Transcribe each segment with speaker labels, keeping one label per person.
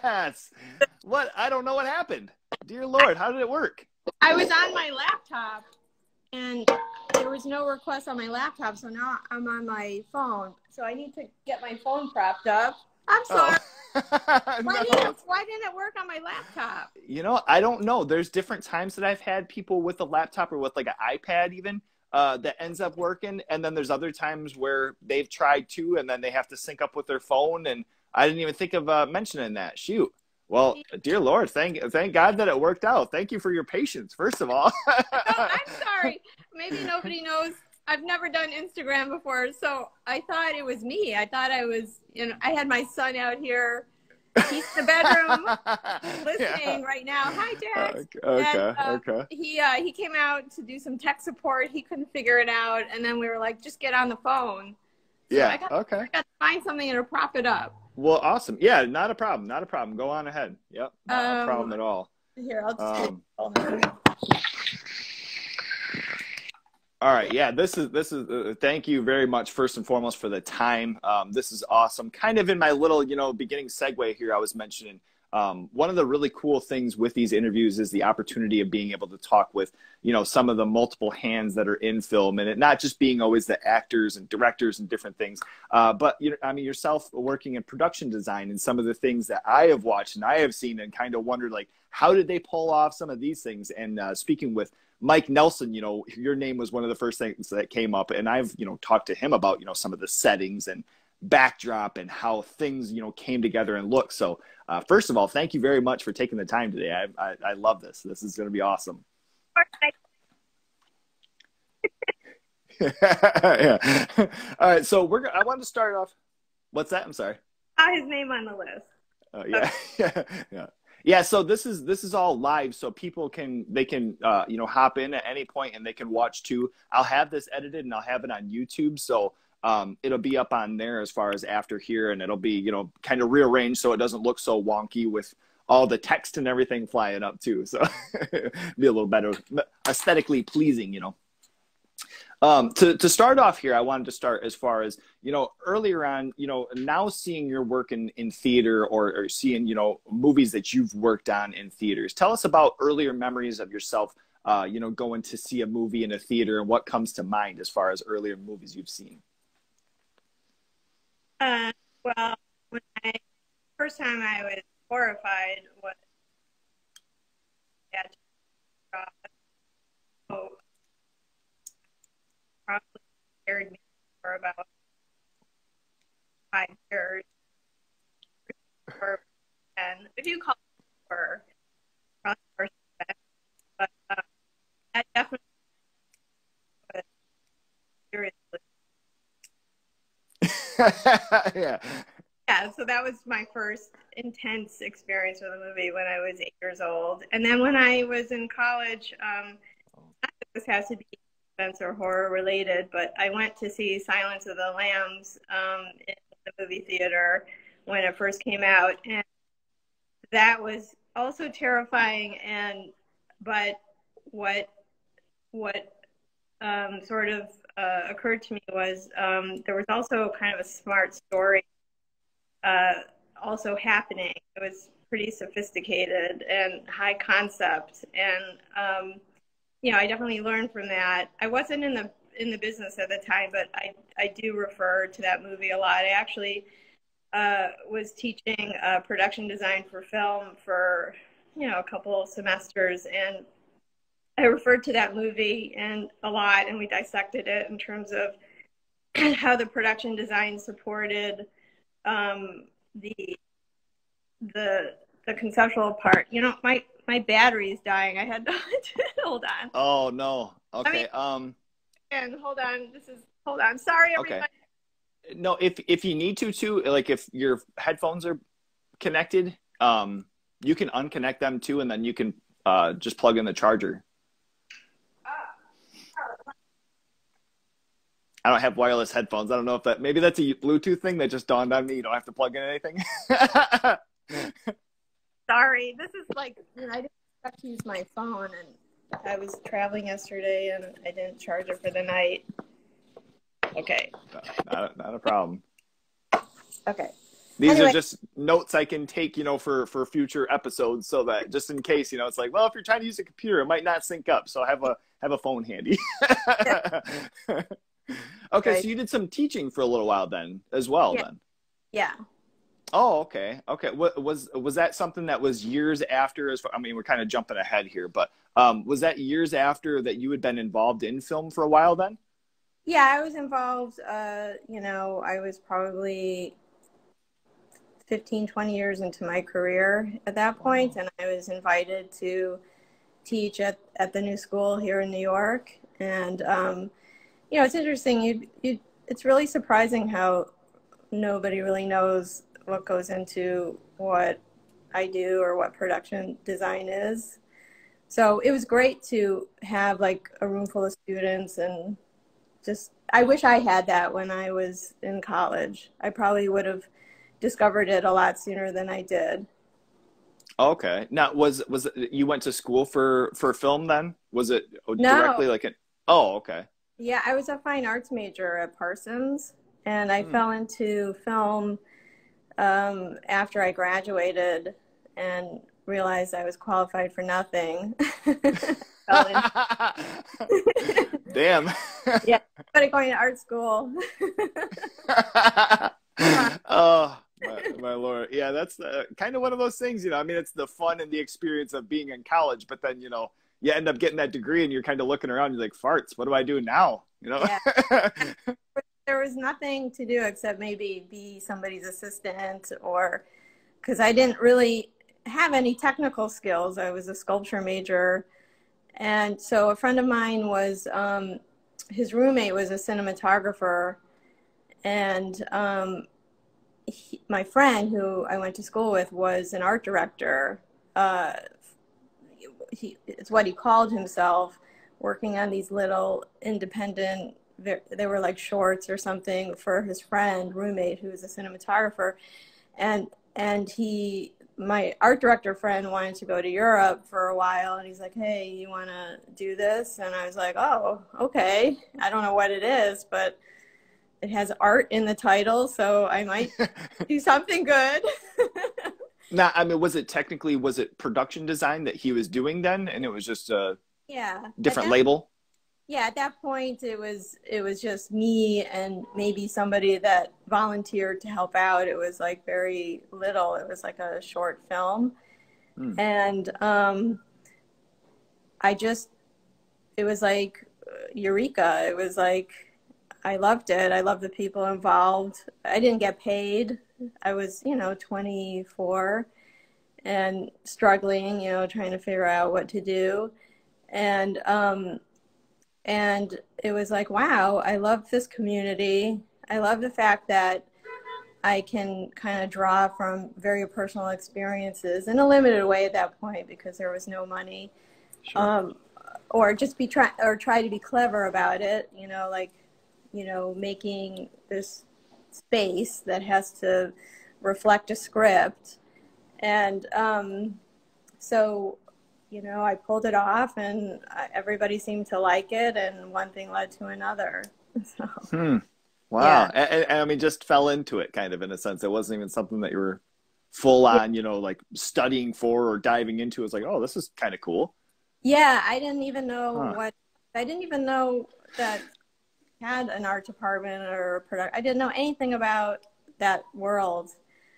Speaker 1: Yes. What? I don't know what happened. Dear Lord, how did it work?
Speaker 2: I was on my laptop, and there was no request on my laptop, so now I'm on my phone. So I need to get my phone propped up. I'm sorry. Why didn't it work on my laptop?
Speaker 1: You know, I don't know. There's different times that I've had people with a laptop or with like an iPad even that ends up working. And then there's other times where they've tried to, and then they have to sync up with their phone. And I didn't even think of mentioning that. Shoot. Well, dear Lord, thank God that it worked out. Thank you for your patience, first of all.
Speaker 2: No, I'm sorry. Maybe nobody knows. I've never done Instagram before, so I thought it was me. I thought I was, I had my son out here. He's in the bedroom listening right now. Hi, Dad.
Speaker 1: Okay.
Speaker 2: He came out to do some tech support. He couldn't figure it out, and then we were like, just get on the phone. So I got to find something to prop it up.
Speaker 1: Well, awesome. Yeah, not a problem. Not a problem. Go on ahead. Yep, not a problem at all.
Speaker 2: Here, I'll just
Speaker 1: all right. Yeah, this is thank you very much, first and foremost, for the time. This is awesome. Kind of in my little, beginning segue here, I was mentioning one of the really cool things with these interviews is the opportunity of being able to talk with, some of the multiple hands that are in film, and it not just being always the actors and directors and different things, but yourself working in production design and some of the things that I have watched and I have seen and kind of wondered, like, how did they pull off some of these things? And speaking with Mike Nelson, your name was one of the first things that came up, and I've, talked to him about, some of the settings and backdrop and how things, came together and look. So first of all, thank you very much for taking the time today. I love this. This is going to be awesome. Yeah. All right. So I wanted to start off. What's that? I'm sorry.
Speaker 2: His name on the list.
Speaker 1: Yeah. Yeah, so this is all live, so people can hop in at any point and they can watch too. I'll have this edited and I'll have it on YouTube, so it'll be up on there as far as after here, and it'll be kind of rearranged so it doesn't look so wonky with all the text and everything flying up too. So be a little better aesthetically pleasing, To start off here, I wanted to start as far as, earlier on, now seeing your work in theater or seeing, movies that you've worked on in theaters. Tell us about earlier memories of yourself, going to see a movie in a theater and what comes to mind as far as earlier movies you've seen.
Speaker 2: Well, first time I was horrified was probably scared me for about 5 years. And if you call it horror, but that definitely was seriously. Yeah, so that was my first intense experience with a movie when I was 8 years old. And then when I was in college, this has to be or horror related, but I went to see Silence of the Lambs in the movie theater when it first came out, and that was also terrifying. But what sort of occurred to me was there was also kind of a smart story also happening. It was pretty sophisticated and high concept, and I definitely learned from that. I wasn't in the business at the time, but I do refer to that movie a lot. I actually was teaching production design for film for a couple of semesters, and I referred to that movie a lot, and we dissected it in terms of how the production design supported the conceptual part. My battery's dying. I had to hold on.
Speaker 1: Oh no. Okay.
Speaker 2: And hold on. Sorry, everybody.
Speaker 1: Okay. No, if you need to, like if your headphones are connected, you can unconnect them too, and then you can just plug in the charger. I don't have wireless headphones. I don't know if maybe that's a Bluetooth thing that just dawned on me. You don't have to plug in anything.
Speaker 2: Sorry, this is like, I didn't expect to use my phone, and I was traveling yesterday and I didn't charge it for the night. Okay.
Speaker 1: Not a problem.
Speaker 2: Okay.
Speaker 1: These are
Speaker 2: Anyway,
Speaker 1: just notes I can take, you know, for future episodes, so that just in case, you know, it's like, well, if you're trying to use a computer, it might not sync up. So have a phone handy. Okay, so
Speaker 2: right.
Speaker 1: you did some teaching for a little while then as well
Speaker 2: Yeah.
Speaker 1: then.
Speaker 2: Yeah.
Speaker 1: Oh, okay. Okay. What was that something that was years after as far, I mean, we're kind of jumping ahead here, but was that years after that you had been involved in film for a while then?
Speaker 2: Yeah, I was involved, you know, I was probably 15, 20 years into my career at that point,
Speaker 1: Wow.
Speaker 2: and I was invited to teach at the new school here in New York. And you know, it's interesting. It's really surprising how nobody really knows what goes into what I do or what production design is. So it was great to have like a room full of students, and just I wish I had that when I was in college. I probably would have discovered it a lot sooner than I did.
Speaker 1: Okay. Now, was you went to school for film then? Was it
Speaker 2: No,
Speaker 1: directly like an? Oh, okay.
Speaker 2: yeah, I was a fine arts major at Parsons, and I
Speaker 1: Hmm.
Speaker 2: fell into film after I graduated and realized I was qualified for nothing. Fell in,
Speaker 1: Damn.
Speaker 2: yeah, started going to art school.
Speaker 1: Oh, my Lord. Yeah, that's kind of one of those things, you know. I mean, it's the fun and the experience of being in college, but then, you know, you end up getting that degree and you're kind of looking around, you're like, farts, what do I do now? You know?
Speaker 2: Yeah, there was nothing to do except maybe be somebody's assistant, or because I didn't really have any technical skills. I was a sculpture major. And so a friend of mine was, his roommate was a cinematographer. And my friend who I went to school with was an art director. Uh, it's what he called himself, working on these little independent, they were like shorts or something for his friend, roommate, who was a cinematographer. And, and my art director friend wanted to go to Europe for a while, and he's like, hey, you want to do this? And I was like, oh, okay. I don't know what it is, but it has art in the title, so I might do something good.
Speaker 1: Now, I mean, was it production design that he was doing then, and it was just a
Speaker 2: Yeah.
Speaker 1: different label?
Speaker 2: Yeah, at that point it was just me and maybe somebody that volunteered to help out. It was like very little. It was like a short film.
Speaker 1: Hmm.
Speaker 2: And I just it was like eureka. It was like I loved it. I loved the people involved. I didn't get paid. I was, you know, 24 and struggling, you know, trying to figure out what to do. And and it was like, wow, I love this community. I love the fact that I can kind of draw from very personal experiences in a limited way at that point because there was no money.
Speaker 1: Sure.
Speaker 2: Um, or just try to be clever about it, you know, like, you know, making this space that has to reflect a script. And so, you know, I pulled it off, and everybody seemed to like it, and one thing led to another. So,
Speaker 1: Hmm.
Speaker 2: yeah.
Speaker 1: Wow. And I mean, just fell into it kind of in a sense. It wasn't even something that you were full
Speaker 2: Yeah.
Speaker 1: on, you know, like studying for or diving into. It's like, oh, this is kind of cool.
Speaker 2: Yeah, I didn't even know
Speaker 1: Huh.
Speaker 2: I didn't even know that had an art department or a product. I didn't know anything about that world.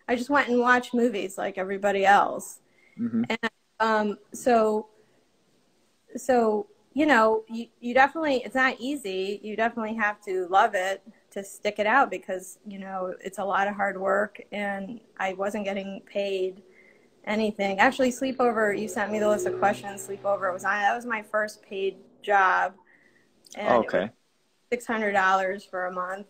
Speaker 2: I just went and watched movies like everybody else.
Speaker 1: Hmm.
Speaker 2: And so you know, you definitely, it's not easy. You definitely have to love it to stick it out because, you know, it's a lot of hard work, and I wasn't getting paid anything. Actually, Sleepover, you sent me the list of questions. Sleepover was on. That was my first paid job, and it was
Speaker 1: Okay.
Speaker 2: $600 for a month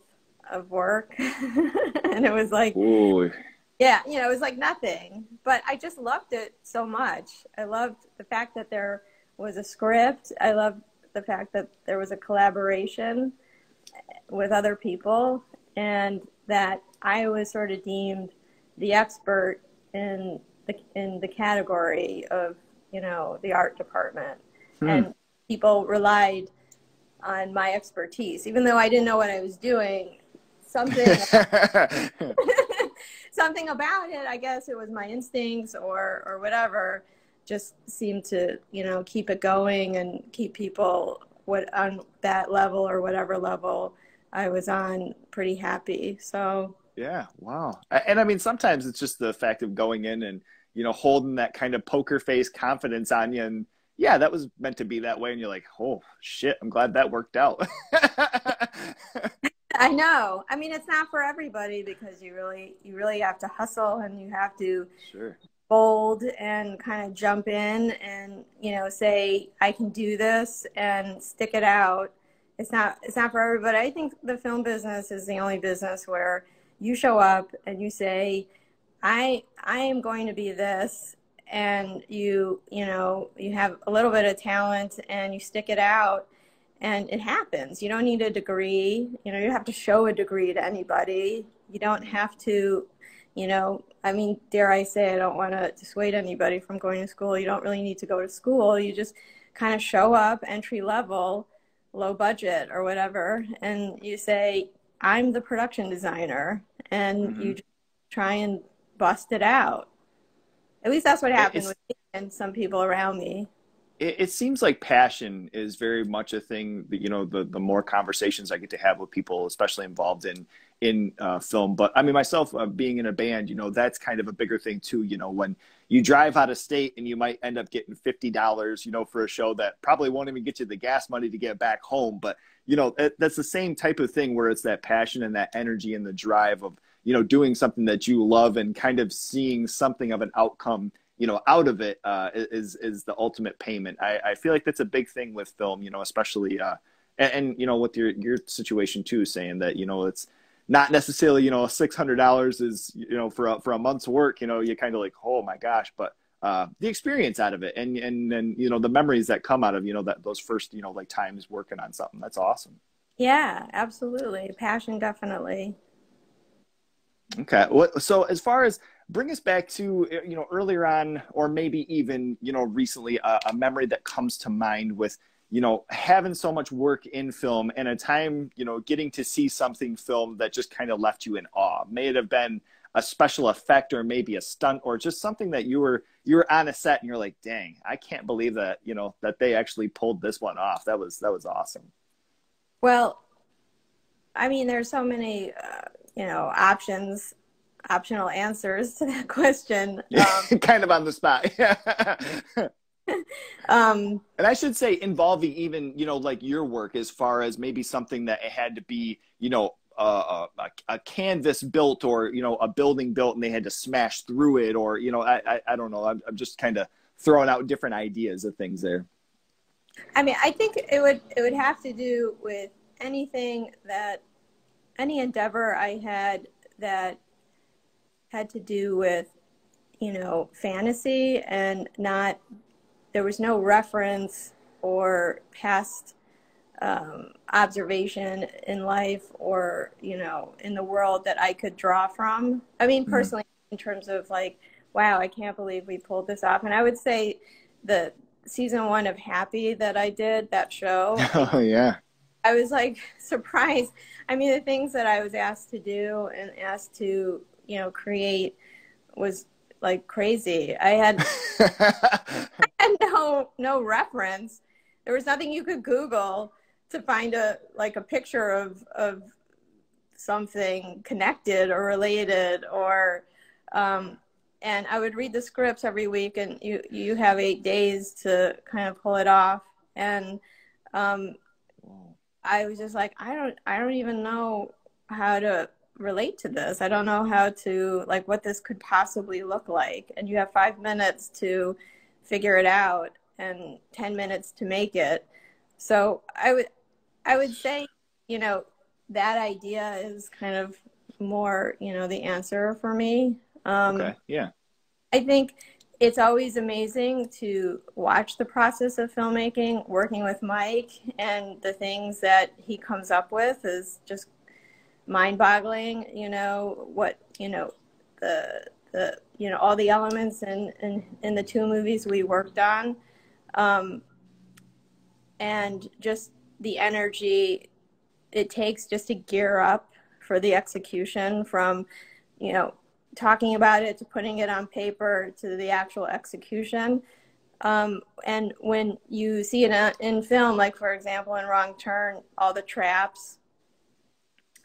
Speaker 2: of work. And it was like,
Speaker 1: Ooh.
Speaker 2: yeah, you know, it was like nothing, but I just loved it so much. I loved the fact that there was a script. I loved the fact that there was a collaboration with other people, and that I was sort of deemed the expert in the category of, you know, the art department,
Speaker 1: Hmm.
Speaker 2: and people relied on my expertise, even though I didn't know what I was doing. Something something about it, I guess it was my instincts or whatever, just seemed to, you know, keep it going and keep people on that level or whatever level I was on pretty happy. So
Speaker 1: Yeah, wow. And I mean, sometimes it's just the fact of going in and, you know, holding that kind of poker face confidence on you. And yeah, that was meant to be that way. And you're like, oh, shit, I'm glad that worked out.
Speaker 2: I know. I mean, it's not for everybody because you really have to hustle and you have to
Speaker 1: Sure.
Speaker 2: bold and kind of jump in and, you know, say, I can do this and stick it out. It's not for everybody. I think the film business is the only business where you show up and you say, I am going to be this, and you know, you have a little bit of talent and you stick it out and it happens. You don't need a degree. You know, you don't have to show a degree to anybody. You don't have to, you know, I mean, dare I say, I don't want to dissuade anybody from going to school. You don't really need to go to school. You just kind of show up entry level, low budget or whatever, and you say, I'm the production designer, and you just try and bust it out. At least that's what happened with me and some people around me.
Speaker 1: It seems like passion is very much a thing that, you know, the more conversations I get to have with people, especially involved in film. But I mean, myself being in a band, you know, that's kind of a bigger thing too. You know, when you drive out of state and you might end up getting $50, you know, for a show that probably won't even get you the gas money to get back home. But, you know, that's the same type of thing where it's that passion and that energy and the drive of, you know, doing something that you love and kind of seeing something of an outcome, you know, out of it is the ultimate payment. I feel like that's a big thing with film, you know, especially, and you know, with your situation too, saying that, you know, it's not necessarily, you know, $600 is, you know, for a month's work, you know, you kind of like, oh my gosh, but the experience out of it and you know, the memories that come out of, you know, those first, you know, like times working on something, that's awesome.
Speaker 2: Yeah, absolutely. Passion, definitely.
Speaker 1: Okay. So as far as bring us back to, you know, earlier on, or maybe even, you know, recently, a memory that comes to mind with, you know, having so much work in film and a time, you know, getting to see something filmed that just kind of left you in awe. May it have been a special effect or maybe a stunt or just something that you were on a set and you're like, dang, I can't believe that, you know, that they actually pulled this one off. That was awesome.
Speaker 2: Well, I mean, there's so many, you know, optional answers to that question.
Speaker 1: Kind of on the spot. And I should say involving even, you know, like your work as far as maybe something that it had to be, you know, a canvas built or, you know, a building built and they had to smash through it or, you know, I don't know. I'm just kind of throwing out different ideas of things there.
Speaker 2: I mean, I think it would have to do with anything any endeavor I had that had to do with, you know, fantasy and there was no reference or past observation in life or, you know, in the world that I could draw from. I mean, personally, in terms of like, wow, I can't believe we pulled this off. And I would say the season 1 of Happy that I did, that show.
Speaker 1: Oh, yeah.
Speaker 2: I was like surprised. I mean, the things that I was asked to do and asked to, you know, create was like crazy. I had no reference. There was nothing you could Google to find a picture of something connected or related or and I would read the scripts every week and you have 8 days to kind of pull it off. And I was just like, I don't even know how to relate to this. I don't know how to, like, what this could possibly look like. And you have 5 minutes to figure it out and 10 minutes to make it. So I would say, you know, that idea is kind of more, you know, the answer for me.
Speaker 1: Okay. Yeah.
Speaker 2: I think it's always amazing to watch the process of filmmaking, working with Mike, and the things that he comes up with is just mind-boggling. You know, what, you know, the you know, all the elements in the 2 movies we worked on, and just the energy it takes just to gear up for the execution, from, you know, talking about it to putting it on paper to the actual execution. And when you see it in film, like for example, in Wrong Turn, all the traps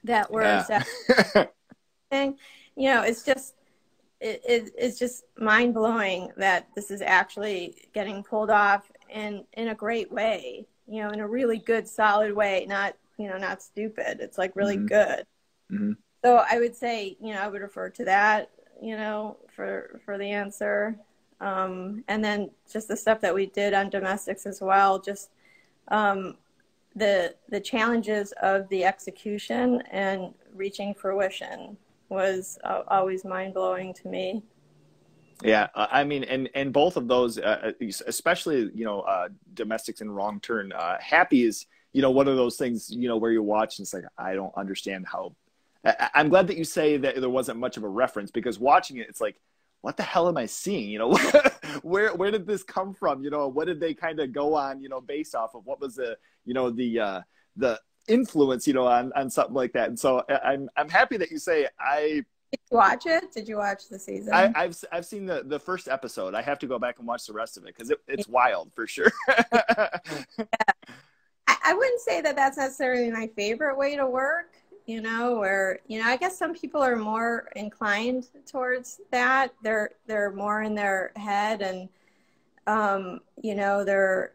Speaker 2: that were set, you know, it's just mind blowing that this is actually getting pulled off in a great way, you know, in a really good, solid way, not, you know, not stupid. It's like really good. So I would say, you know, I would refer to that, you know, for the answer. And then just the stuff that we did on domestics as well, just the challenges of the execution and reaching fruition was always mind-blowing to me.
Speaker 1: Yeah, I mean, and both of those, especially, you know, domestics and Wrong Turn, Happy is, you know, one of those things, you know, where you watch and it's like, I don't understand how. I'm glad that you say that there wasn't much of a reference, because watching it, it's like, what the hell am I seeing? You know, where did this come from? You know, what did they kind of go on, you know, based off of? What was the, you know, the influence, you know, on something like that? And so I'm happy that you say
Speaker 2: Did you watch it? Did you watch the season?
Speaker 1: I've seen the first episode. I have to go back and watch the rest of it because it's wild for sure.
Speaker 2: Yeah. I wouldn't say that that's necessarily my favorite way to work, you know, where, you know, I guess some people are more inclined towards that. They're more in their head and, you know, they're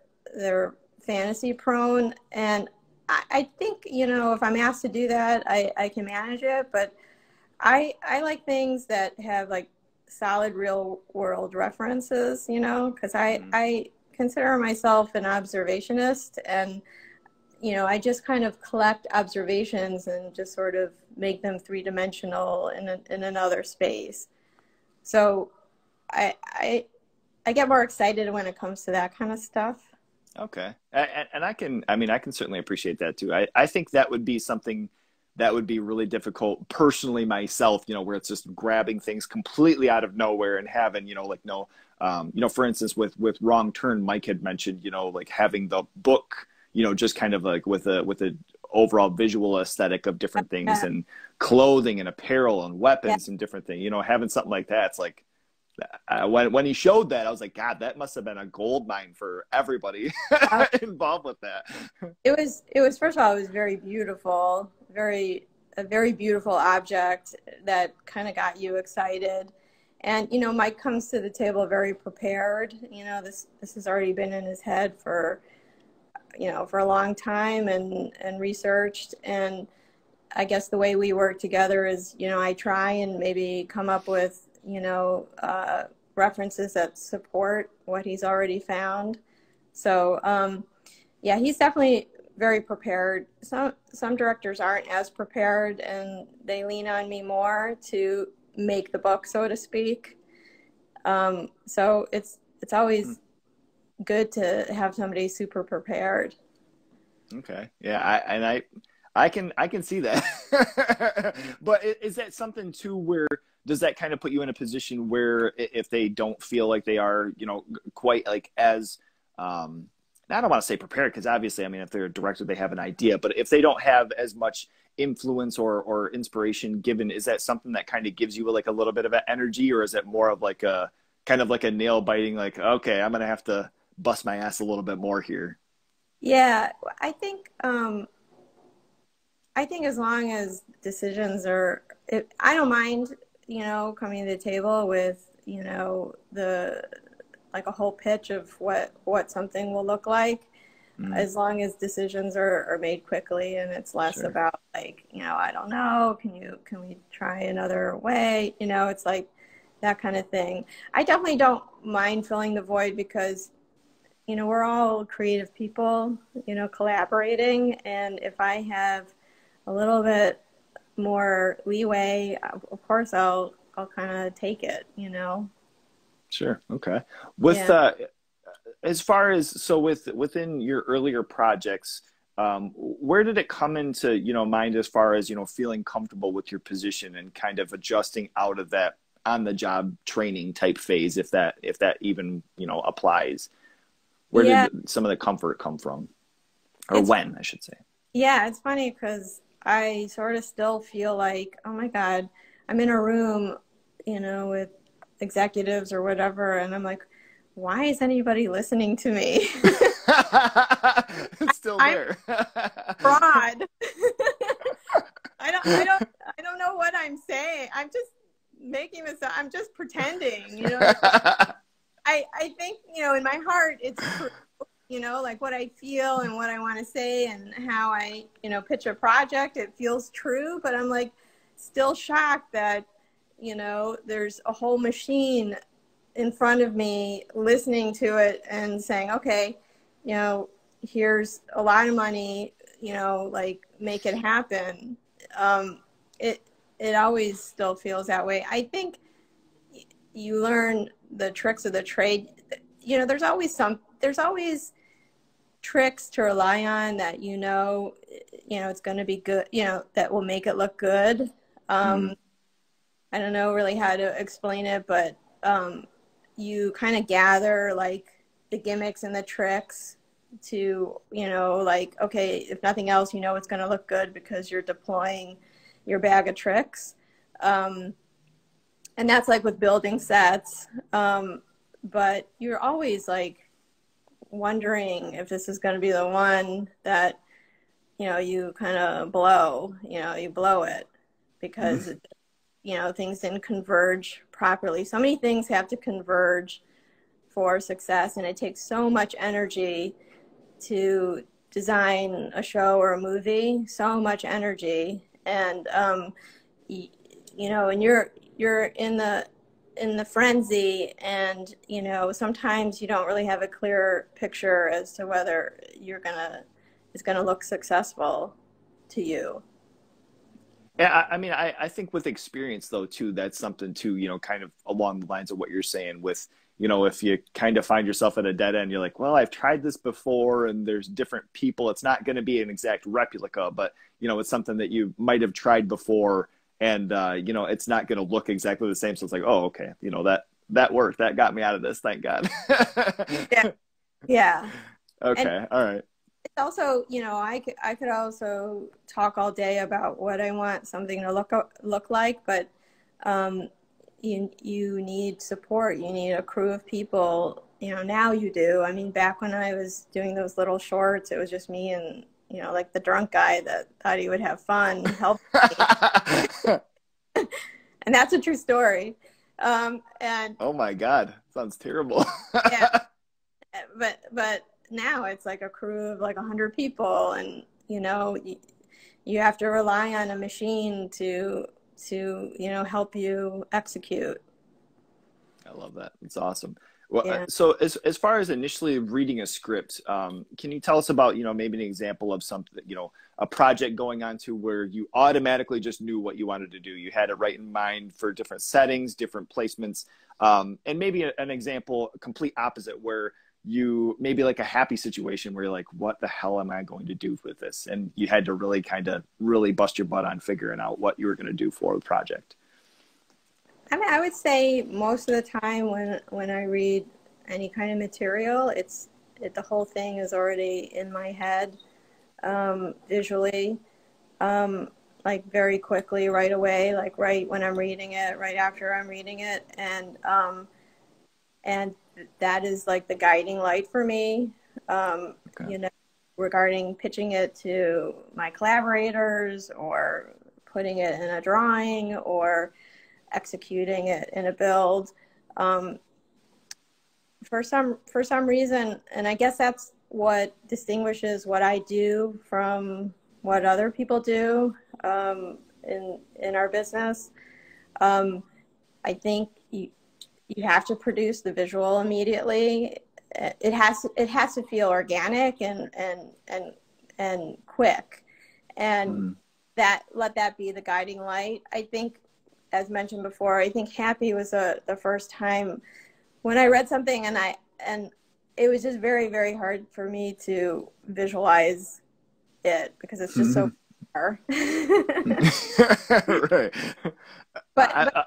Speaker 2: fantasy prone. And I think, you know, if I'm asked to do that, I can manage it. But I like things that have like solid real world references, you know, because I consider myself an observationist, and you know, I just kind of collect observations and just sort of make them three-dimensional in another space. So I get more excited when it comes to that kind of stuff.
Speaker 1: Okay. And I can certainly appreciate that too. I think that would be something that would be really difficult personally myself, you know, where it's just grabbing things completely out of nowhere and having, you know, like no, you know, for instance, with Wrong Turn, Mike had mentioned, you know, like having the book, you know, just kind of like with a overall visual aesthetic of different things and clothing and apparel and weapons and different things, you know, having something like that. It's like, when he showed that, I was like, God, that must have been a gold mine for everybody involved with that.
Speaker 2: It was, first of all, it was very beautiful, a very beautiful object that kind of got you excited. And, you know, Mike comes to the table very prepared. You know, this has already been in his head for, you know, for a long time and researched. And I guess the way we work together is, you know, I try and maybe come up with, you know, references that support what he's already found. So, yeah, he's definitely very prepared. Some directors aren't as prepared, and they lean on me more to make the book, so to speak. So it's always good to have somebody super prepared.
Speaker 1: Okay. Yeah. I can see that. But is that something too, where does that kind of put you in a position where if they don't feel like they are, you know, quite like as, I don't want to say prepared, because obviously, I mean, if they're a director, they have an idea, but if they don't have as much influence or inspiration given, is that something that kind of gives you like a little bit of an energy, or is it more of like a kind of like a nail biting, like, okay, I'm going to have to bust my ass a little bit more here?
Speaker 2: Yeah, I think as long as decisions are, I don't mind, you know, coming to the table with, you know, like a whole pitch of what something will look like, as long as decisions are made quickly, and it's less about like, you know, I don't know, can we try another way? You know, it's like that kind of thing. I definitely don't mind filling the void, because, you know, we're all creative people, you know, collaborating. And if I have a little bit more leeway, of course I'll kind of take it, you know?
Speaker 1: Sure. Okay. With, as far as, so within your earlier projects, where did it come into, you know, mind as far as, you know, feeling comfortable with your position and kind of adjusting out of that on the job training type phase, if that even, you know, applies? Where did some of the comfort come from? Or when, I should say.
Speaker 2: Yeah, it's funny because I sort of still feel like, oh my God, I'm in a room, you know, with executives or whatever, and I'm like, why is anybody listening to me?
Speaker 1: It's still
Speaker 2: I'm
Speaker 1: there.
Speaker 2: fraud. I don't know what I'm saying. I'm just making this up. I'm just pretending, you know. I think, you know, in my heart, it's true, you know, like what I feel and what I want to say and how I, you know, pitch a project. It feels true, but I'm like still shocked that, you know, there's a whole machine in front of me listening to it and saying, okay, you know, here's a lot of money, you know, like make it happen. Um, it, it always still feels that way. I think you learn the tricks of the trade. You know, there's always tricks to rely on that, you know, it's going to be good, you know, that will make it look good.
Speaker 1: Mm.
Speaker 2: I don't know really how to explain it, but you kind of gather like the gimmicks and the tricks to, you know, like, okay, if nothing else, you know, it's going to look good because you're deploying your bag of tricks. And that's like with building sets. But you're always like wondering if this is going to be the one that, you know, you kind of blow, you know, you blow it because,
Speaker 1: Mm.
Speaker 2: you know, things didn't converge properly. So many things have to converge for success, and it takes so much energy to design a show or a movie, so much energy. And, you know, and you're in the frenzy, and, you know, sometimes you don't really have a clear picture as to whether it's gonna look successful to you.
Speaker 1: Yeah, I mean, I think with experience though too, that's something too, you know, kind of along the lines of what you're saying with, you know, if you kind of find yourself at a dead end, you're like, well, I've tried this before and there's different people. It's not going to be an exact replica, but, you know, it's something that you might have tried before and, you know, it's not going to look exactly the same. So it's like, oh, okay, you know, that worked. That got me out of this. Thank God.
Speaker 2: Yeah. Yeah. And
Speaker 1: Okay. All right.
Speaker 2: it's also, you know, I could also talk all day about what I want something to look like, but um, you need support. You need a crew of people. You know, now you do. I mean, back when I was doing those little shorts, it was just me and, you know, like the drunk guy that thought he would have fun helping me. And that's a true story. And
Speaker 1: Oh my God. Sounds terrible.
Speaker 2: yeah, but now it's like a crew of like 100 people, and, you know, you have to rely on a machine you know, help you execute.
Speaker 1: I love that. It's awesome. Well,
Speaker 2: Yeah.
Speaker 1: so as far as initially reading a script, can you tell us about, you know, maybe an example of something, you know, a project going on to where you automatically just knew what you wanted to do. You had it right in mind for different settings, different placements, and maybe an example, complete opposite, where you maybe like a happy situation where you're like, what the hell am I going to do with this? And you had to really kind of really bust your butt on figuring out what you were going to do for the project.
Speaker 2: I mean, I would say most of the time when I read any kind of material, the whole thing is already in my head, visually, like very quickly, right away, like right when I'm reading it, right after I'm reading it, and that is like the guiding light for me,
Speaker 1: Okay.
Speaker 2: you know, regarding pitching it to my collaborators or putting it in a drawing or executing it in a build. Um, for some reason, and I guess that's what distinguishes what I do from what other people do, in our business. Um, I think you have to produce the visual immediately. It has to feel organic and quick, and
Speaker 1: Mm.
Speaker 2: that let that be the guiding light. I think, as mentioned before, I think Happy was the first time when I read something, and it was just very, very hard for me to visualize it because it's just so far.
Speaker 1: Right.
Speaker 2: but
Speaker 1: I,
Speaker 2: but
Speaker 1: I,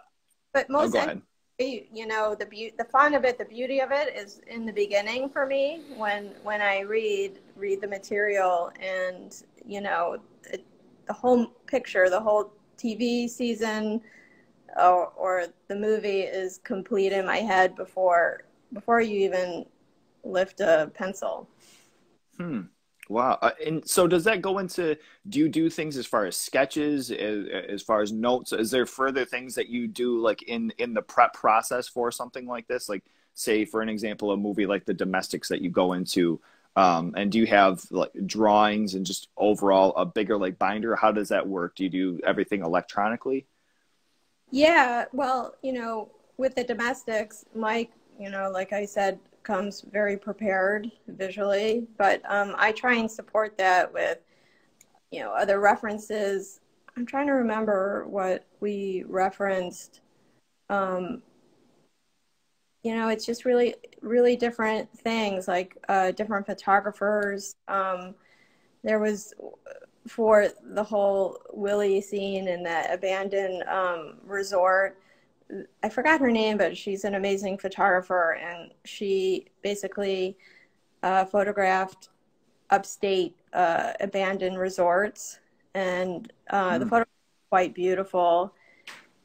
Speaker 2: but
Speaker 1: oh,
Speaker 2: most,
Speaker 1: go ahead.
Speaker 2: you know, the fun of it, the beauty of it is in the beginning for me when I read the material, and, you know, the whole picture, the whole TV season, or the movie is complete in my head before you even lift a pencil.
Speaker 1: Wow. And so does that go into, do you do things as far as sketches, as far as notes? Is there further things that you do like in the prep process for something like this? Like say, for an example, a movie like The Domestics that you go into, and do you have like drawings and just overall a bigger like binder? How does that work? Do you do everything electronically?
Speaker 2: Yeah, well, with The Domestics, Mike, like I said, comes very prepared visually, but I try and support that with, other references. I'm trying to remember what we referenced. It's just really, really different things, like different photographers. There was for the whole Willie scene in that abandoned resort. I forgot her name, but she's an amazing photographer, and she basically photographed upstate abandoned resorts, and the photo was quite beautiful,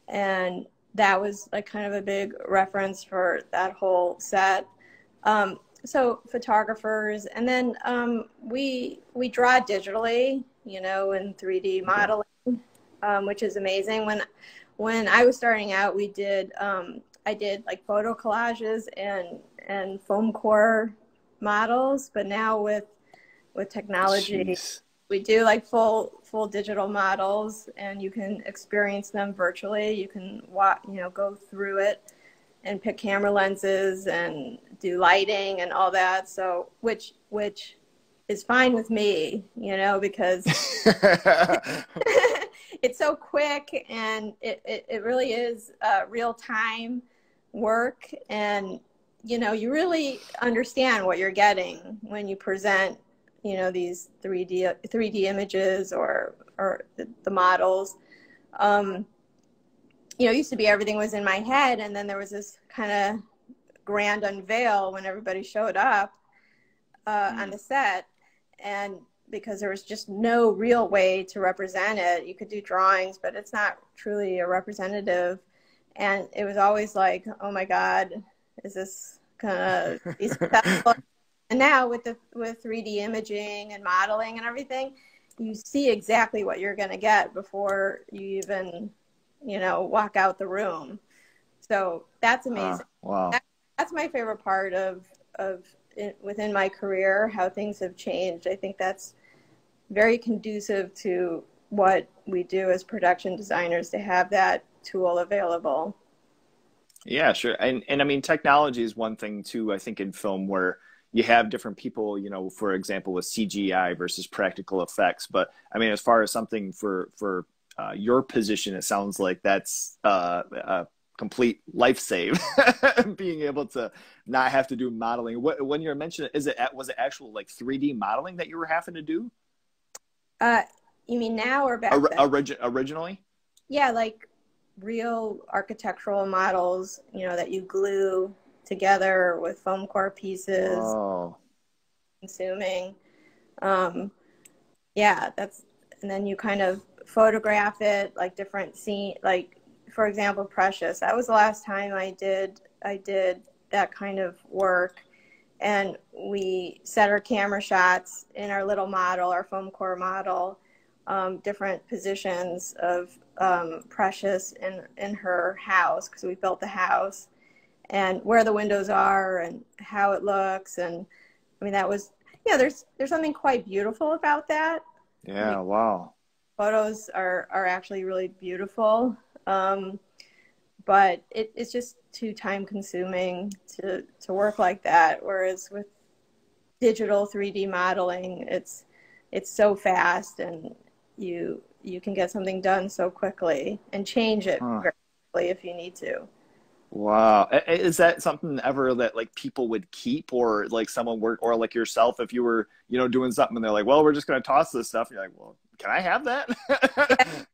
Speaker 2: and that was like kind of a big reference for that whole set. So photographers, and then we draw digitally, in 3D modeling, which is amazing. When I was starting out, I did like photo collages and foam core models, but now with technology,
Speaker 1: Jeez.
Speaker 2: we do like full digital models, and you can experience them virtually. You can go through it and pick camera lenses and do lighting and all that. So which is fine with me, because it's so quick, and it really is real time work, and you really understand what you're getting when you present these 3D images or the models. It used to be everything was in my head, and then there was this kind of grand unveil when everybody showed up on the set, and because there was just no real way to represent it. You could do drawings, but it's not truly a representative. And it was always like, oh my God, is this gonna be successful? And now with 3D imaging and modeling and everything, you see exactly what you're gonna get before you even, walk out the room. So that's amazing.
Speaker 1: Wow.
Speaker 2: That's my favorite part of within my career, how things have changed. I think that's very conducive to what we do as production designers, to have that tool available.
Speaker 1: Yeah, sure. And I mean, technology is one thing too, I think in film where you have different people, for example, with CGI versus practical effects. But I mean, as far as something for your position, it sounds like that's a complete life save, being able to not have to do modeling. When you're mentioning, was it actual like 3D modeling that you were having to do?
Speaker 2: You mean now or back then?
Speaker 1: Originally?
Speaker 2: Yeah, like real architectural models, that you glue together with foam core pieces.
Speaker 1: Oh.
Speaker 2: Consuming. Yeah, and then you kind of photograph it, like different scene, like for example, Precious. That was the last time I did that kind of work. And we set our camera shots in our little model, our foam core model, different positions of Precious in her house, because we built the house, and where the windows are and how it looks. And I mean, that was, there's something quite beautiful about that.
Speaker 1: Yeah, wow.
Speaker 2: Photos are actually really beautiful. But it's just too time consuming to work like that. Whereas with digital 3D modeling, it's so fast, and you can get something done so quickly and change it very quickly if you need to.
Speaker 1: Wow. Is that something ever that like people would keep, or like someone work, or like yourself, if you were, doing something and they're like, well, we're just going to toss this stuff. And you're like, well, can I have that?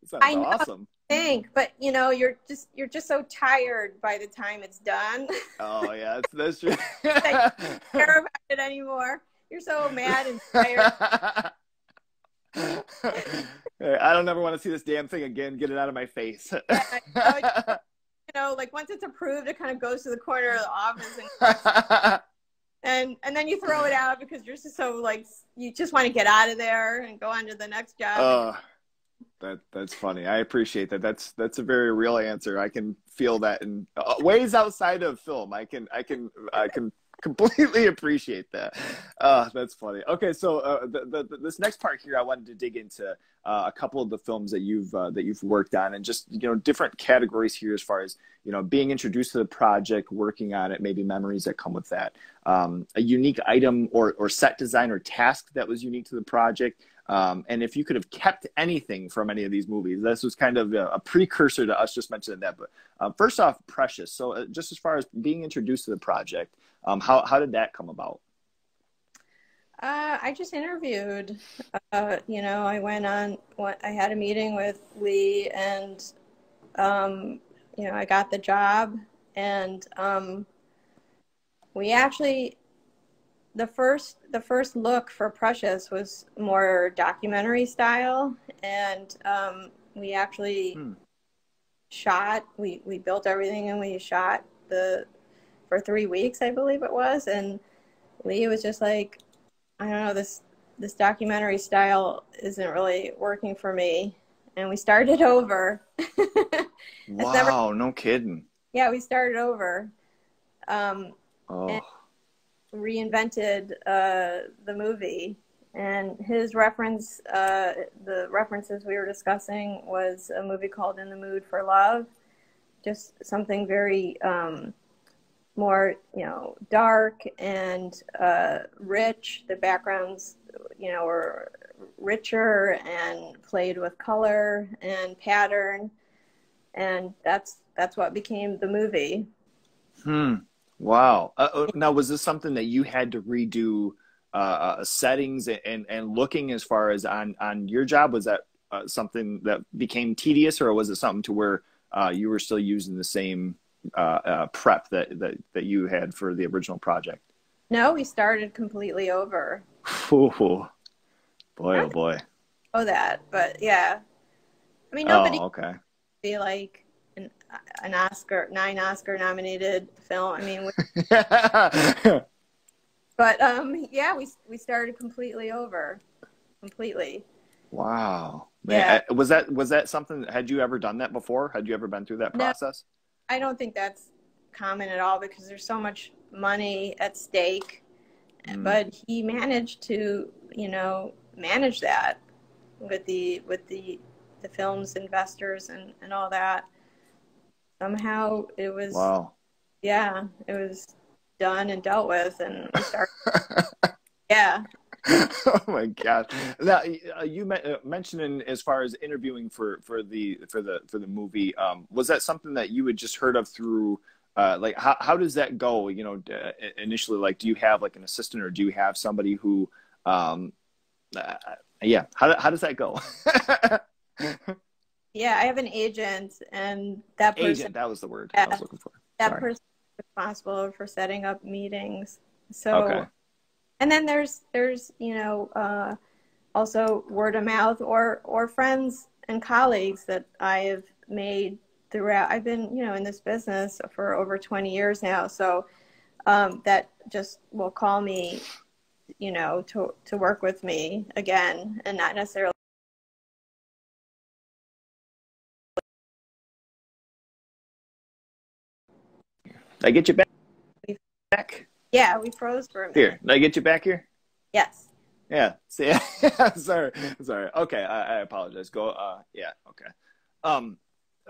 Speaker 1: Sounds
Speaker 2: I know,
Speaker 1: awesome.
Speaker 2: But you're just so tired by the time it's done.
Speaker 1: Oh yeah, that's true.
Speaker 2: You don't care about it anymore. You're so mad and tired.
Speaker 1: I don't ever want to see this damn thing again. Get it out of my face.
Speaker 2: Yeah, like once it's approved, it kind of goes to the corner of the office, and then you throw it out because you're just so like you just want to get out of there and go on to the next job.
Speaker 1: That's funny. I appreciate that. That's a very real answer. I can feel that in ways outside of film. I can completely appreciate that. That's funny. Okay, so this next part here, I wanted to dig into a couple of the films that you've worked on, and just different categories here as far as being introduced to the project, working on it, maybe memories that come with that, a unique item or set design or task that was unique to the project. And if you could have kept anything from any of these movies, this was kind of a precursor to us just mentioning that. But first off, Precious. So just as far as being introduced to the project, how did that come about?
Speaker 2: I just interviewed. I went on. I had a meeting with Lee, and I got the job, and we actually. The first look for Precious was more documentary style, and we actually shot. We built everything and we shot for 3 weeks, I believe it was. And Lee was just like, I don't know, this documentary style isn't really working for me, and we started over.
Speaker 1: Wow, no kidding.
Speaker 2: Yeah, we started over.
Speaker 1: Oh.
Speaker 2: And reinvented the movie, and his reference, the references we were discussing was a movie called In the Mood for Love, just something very more dark and rich. The backgrounds were richer and played with color and pattern, and that's what became the movie.
Speaker 1: Wow. Now, was this something that you had to redo settings and looking as far as on your job? Was that something that became tedious, or was it something to where you were still using the same prep that you had for the original project?
Speaker 2: No, we started completely over.
Speaker 1: Ooh, boy, oh boy.
Speaker 2: Oh, that, but yeah. I mean, nobody
Speaker 1: okay.
Speaker 2: Be like an Oscar, 9 Oscar nominated film. I mean, but yeah, we started completely over, completely.
Speaker 1: Wow.
Speaker 2: Yeah.
Speaker 1: Man, was that something? Had you ever done that before? Had you ever been through that process?
Speaker 2: No, I don't think that's common at all because there's so much money at stake. But he managed to, manage that with the film's investors and all that. Somehow it was,
Speaker 1: wow.
Speaker 2: Yeah, it was done and dealt with, and we started. Yeah.
Speaker 1: Oh my God! Now you mentioning as far as interviewing for the movie, was that something that you had just heard of through? Like how does that go? Initially, like, do you have like an assistant, or do you have somebody who? Yeah. How does that go?
Speaker 2: Yeah, I have an agent, and that person.
Speaker 1: Agent, that was the word I was looking for.
Speaker 2: That person is responsible for setting up meetings. So,
Speaker 1: okay.
Speaker 2: And then there's also word of mouth or friends and colleagues that I have made throughout. I've been in this business for over 20 years now, so that just will call me, to work with me again, and not necessarily.
Speaker 1: Did I get you back?
Speaker 2: Yeah, we froze for a minute.
Speaker 1: Here, did I get you back here?
Speaker 2: Yes.
Speaker 1: Yeah. See, sorry. Okay, I apologize. Go. Yeah. Okay.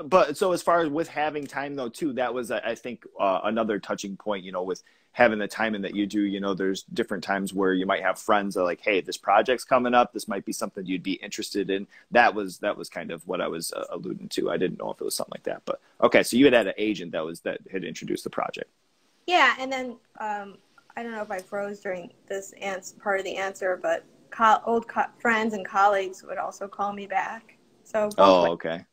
Speaker 1: But so as far as with having time though too, that was I think another touching point. With having the time in that you do. There's different times where you might have friends that are like, hey, this project's coming up. This might be something you'd be interested in. That was kind of what I was alluding to. I didn't know if it was something like that, but okay. So you had an agent that had introduced the project. Yeah,
Speaker 2: and then I don't know if I froze during this part of the answer, but old friends and colleagues would also call me back. So.
Speaker 1: Oh, okay.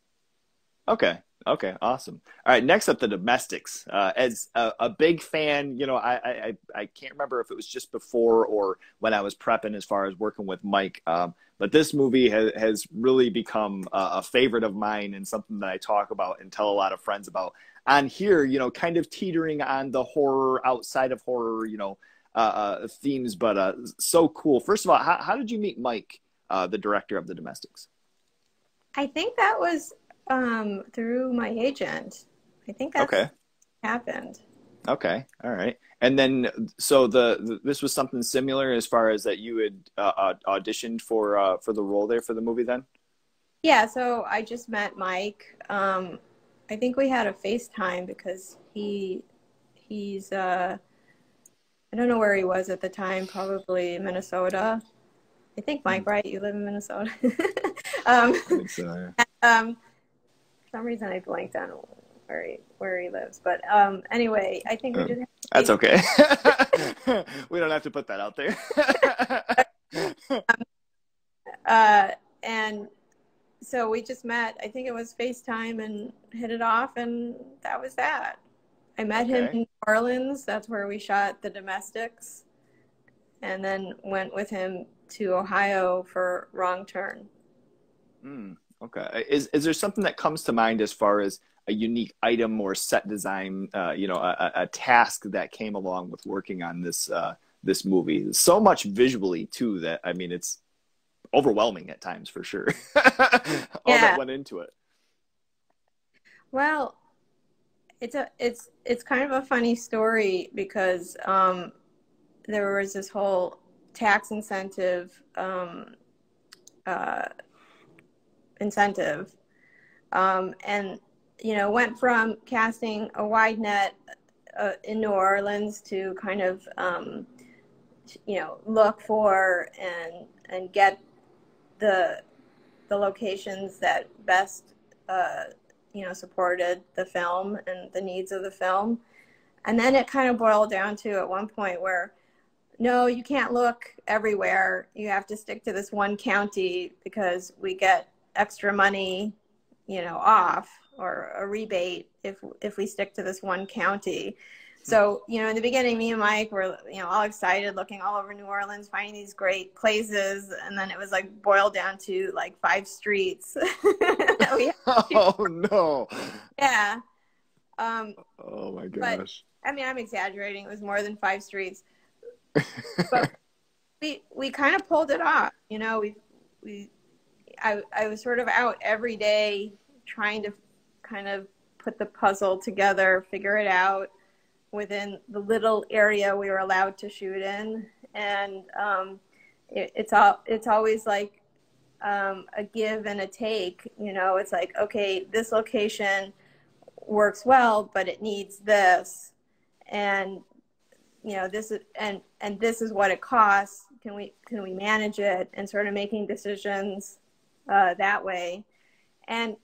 Speaker 1: Okay. Okay, awesome. All right, next up, The Domestics. As a big fan, I can't remember if it was just before or when I was prepping as far as working with Mike. But this movie has really become a favorite of mine and something that I talk about and tell a lot of friends about. On here, kind of teetering on the horror, outside of horror, themes, but so cool. First of all, how did you meet Mike, the director of The Domestics?
Speaker 2: I think that was through my agent. I think that's
Speaker 1: Okay.
Speaker 2: happened.
Speaker 1: Okay. All right. And then, so this was something similar as far as that you had auditioned for the role there for the movie then?
Speaker 2: Yeah, so I just met Mike. I think we had a FaceTime because he's I don't know where he was at the time, probably Minnesota. I think Mike, right? You live in Minnesota.
Speaker 1: I think so, yeah.
Speaker 2: For some reason I blanked on where he lives. But anyway, I think we just
Speaker 1: That's okay. We don't have to put that out there.
Speaker 2: And so we just met. I think it was FaceTime and hit it off, and that was that. I met him in New Orleans. That's where we shot The Domestics, and then went with him to Ohio for Wrong Turn.
Speaker 1: Okay. Is there something that comes to mind as far as a unique item or set design, a task that came along with working on this movie? So much visually too that, I mean, it's overwhelming at times for sure. All that went into it.
Speaker 2: Well, it's kind of a funny story because there was this whole tax incentive and went from casting a wide net in New Orleans to kind of look for and get the locations that best supported the film and the needs of the film. And then it kind of boiled down to at one point where, no, you can't look everywhere. You have to stick to this one county because we get extra money, off or a rebate if we stick to this one county. So, in the beginning, me and Mike were, all excited, looking all over New Orleans, finding these great places. And then it was like boiled down to like 5 streets.
Speaker 1: Oh, no.
Speaker 2: Yeah.
Speaker 1: Oh, my gosh.
Speaker 2: But, I mean, I'm exaggerating. It was more than 5 streets. But we kind of pulled it off. I was sort of out every day trying to kind of put the puzzle together, figure it out within the little area we were allowed to shoot in. And it's always like a give and a take. It's like, okay, this location works well, but it needs this, and this is and this is what it costs. Can we manage it? And sort of making decisions that way. And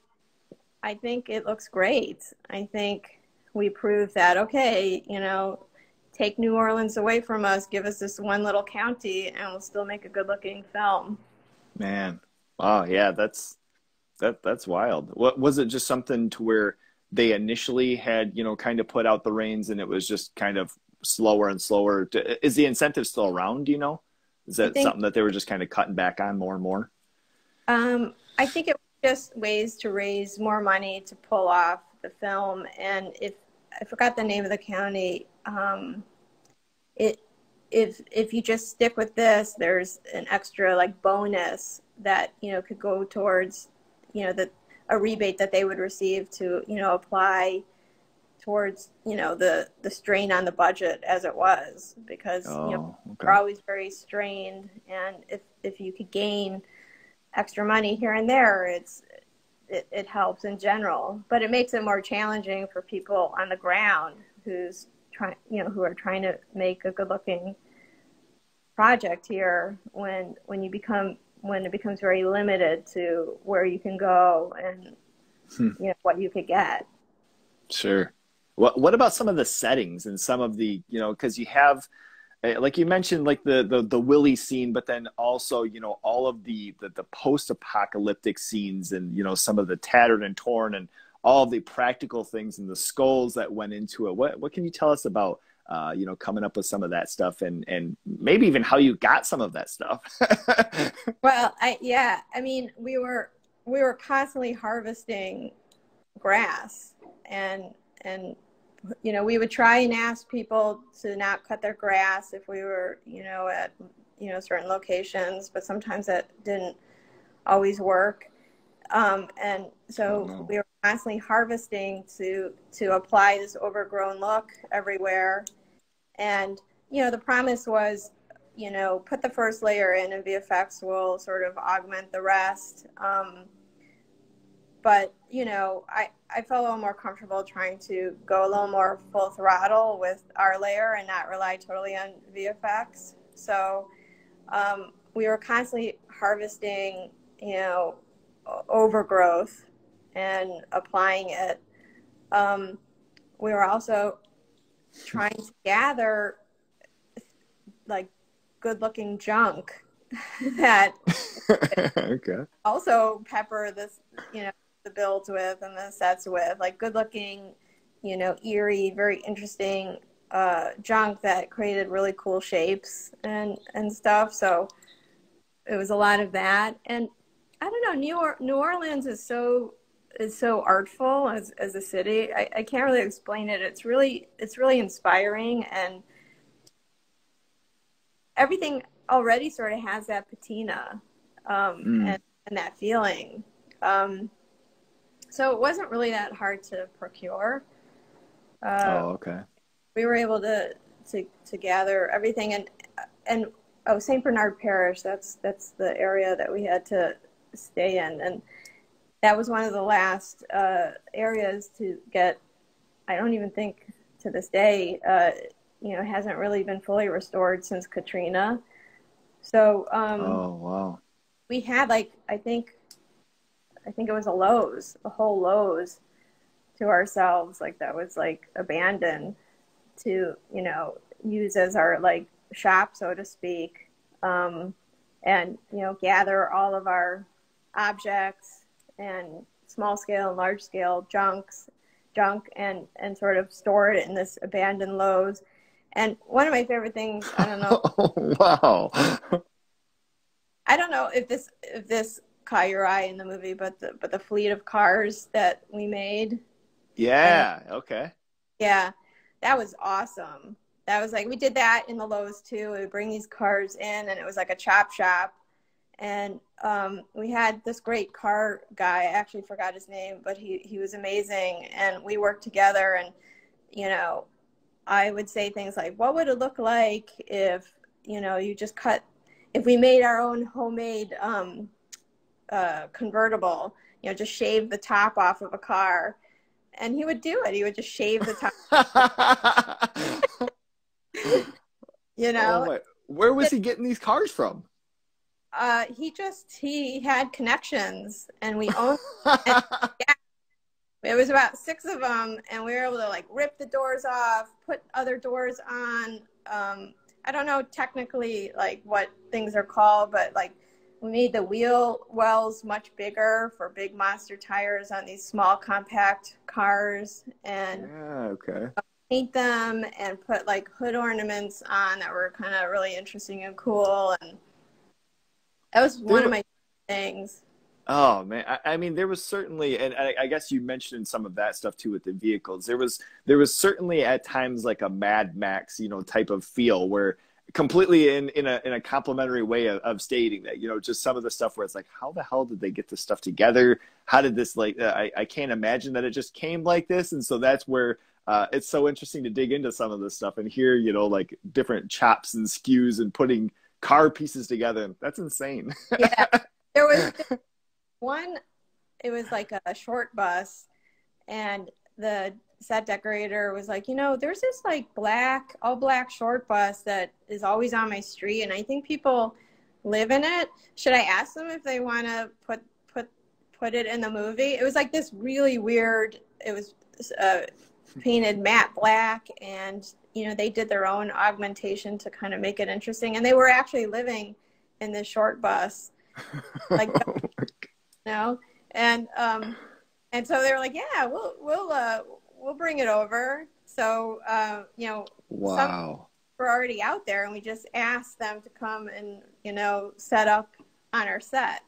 Speaker 2: I think it looks great. I think we proved that, okay, take New Orleans away from us, give us this one little county, and we'll still make a good looking film.
Speaker 1: Man. Oh yeah, that's wild. What was it, just something to where they initially had, kind of put out the reins and it was just kind of slower and slower? Is the incentive still around, do you know? Is that something that they were just kind of cutting back on more and more?
Speaker 2: I think it was just ways to raise more money to pull off the film. And if I forgot the name of the county, if you just stick with this, there's an extra like bonus that could go towards a rebate that they would receive to apply towards the strain on the budget as it was, because we're always very strained, and if you could gain extra money here and there, it helps in general. But it makes it more challenging for people on the ground who are trying to make a good looking project here when it becomes very limited to where you can go and what you could get.
Speaker 1: Sure. What about some of the settings and some of the, because you have, like you mentioned, like the Willie scene, but then also, all of the post-apocalyptic scenes and, some of the tattered and torn and all the practical things and the skulls that went into it. What can you tell us about you know, coming up with some of that stuff, and maybe even how you got some of that stuff?
Speaker 2: Well, I mean, we were constantly harvesting grass, and you know, we would try and ask people to not cut their grass if we were, you know, at, you know, certain locations, but sometimes that didn't always work. And so we were constantly harvesting to apply this overgrown look everywhere. And, you know, the promise was, you know, put the first layer in and VFX will sort of augment the rest. But, you know, I felt a little more comfortable trying to go a little more full throttle with our layer and not rely totally on VFX. So we were constantly harvesting, you know, overgrowth and applying it. We were also trying to gather like good-looking junk that
Speaker 1: okay.
Speaker 2: also pepper this, you know, the builds with and the sets with, like good-looking, you know, eerie, very interesting junk that created really cool shapes and stuff. So it was a lot of that. And I don't know, New Orleans is so artful as a city. I can't really explain it. It's really inspiring, and everything already sort of has that patina and that feeling. So it wasn't really that hard to procure.
Speaker 1: Okay.
Speaker 2: We were able to gather everything, and St. Bernard Parish. That's the area that we had to stay in, and that was one of the last areas to get. I don't even think to this day, you know, hasn't really been fully restored since Katrina. So
Speaker 1: oh wow.
Speaker 2: We had like I think it was a whole Lowe's to ourselves, like that was like abandoned to, you know, use as our like shop, so to speak, and, you know, gather all of our objects and small scale and large scale junk and sort of store it in this abandoned Lowe's. And one of my favorite things, I don't know.
Speaker 1: Wow.
Speaker 2: I don't know if this caught your eye in the movie, but the fleet of cars that we made.
Speaker 1: Yeah. Okay.
Speaker 2: Yeah, that was awesome. That was like, we did that in the Lowe's too. We would bring these cars in, and it was like a chop shop. And we had this great car guy. I actually forgot his name, but he was amazing. And we worked together. And, you know, I would say things like, what would it look like if, you know, if we made our own homemade convertible, you know, just shave the top off of a car. And he would do it. He would just shave the top. You know?
Speaker 1: Oh, where was he getting these cars from?
Speaker 2: He had connections, and we owned and, yeah, it was about 6 of them, and we were able to like rip the doors off, put other doors on. I don't know technically like what things are called, but like we made the wheel wells much bigger for big monster tires on these small compact cars, and paint them and put like hood ornaments on that were kind of really interesting and cool. And that was one of my things.
Speaker 1: Oh man, I mean, there was certainly, and I guess you mentioned some of that stuff too with the vehicles. There was certainly at times like a Mad Max, you know, type of feel, where completely in a complimentary way of stating that, you know, just some of the stuff where it's like, how the hell did they get this stuff together? How did this like? I can't imagine that it just came like this, and so that's where it's so interesting to dig into some of this stuff and hear, you know, like different chops and skews and putting car pieces together. That's insane.
Speaker 2: Yeah, there was one, it was like a short bus, and the set decorator was like, you know, there's this like all black short bus that is always on my street, and I think people live in it. Should I ask them if they want to put it in the movie? It was like this really weird, it was painted matte black, and, you know, they did their own augmentation to kind of make it interesting, and they were actually living in this short bus, like, you know, and And so they were like, yeah, we'll bring it over. So, you know, some
Speaker 1: Wow.
Speaker 2: were already out there, and we just asked them to come and, you know, set up on our set.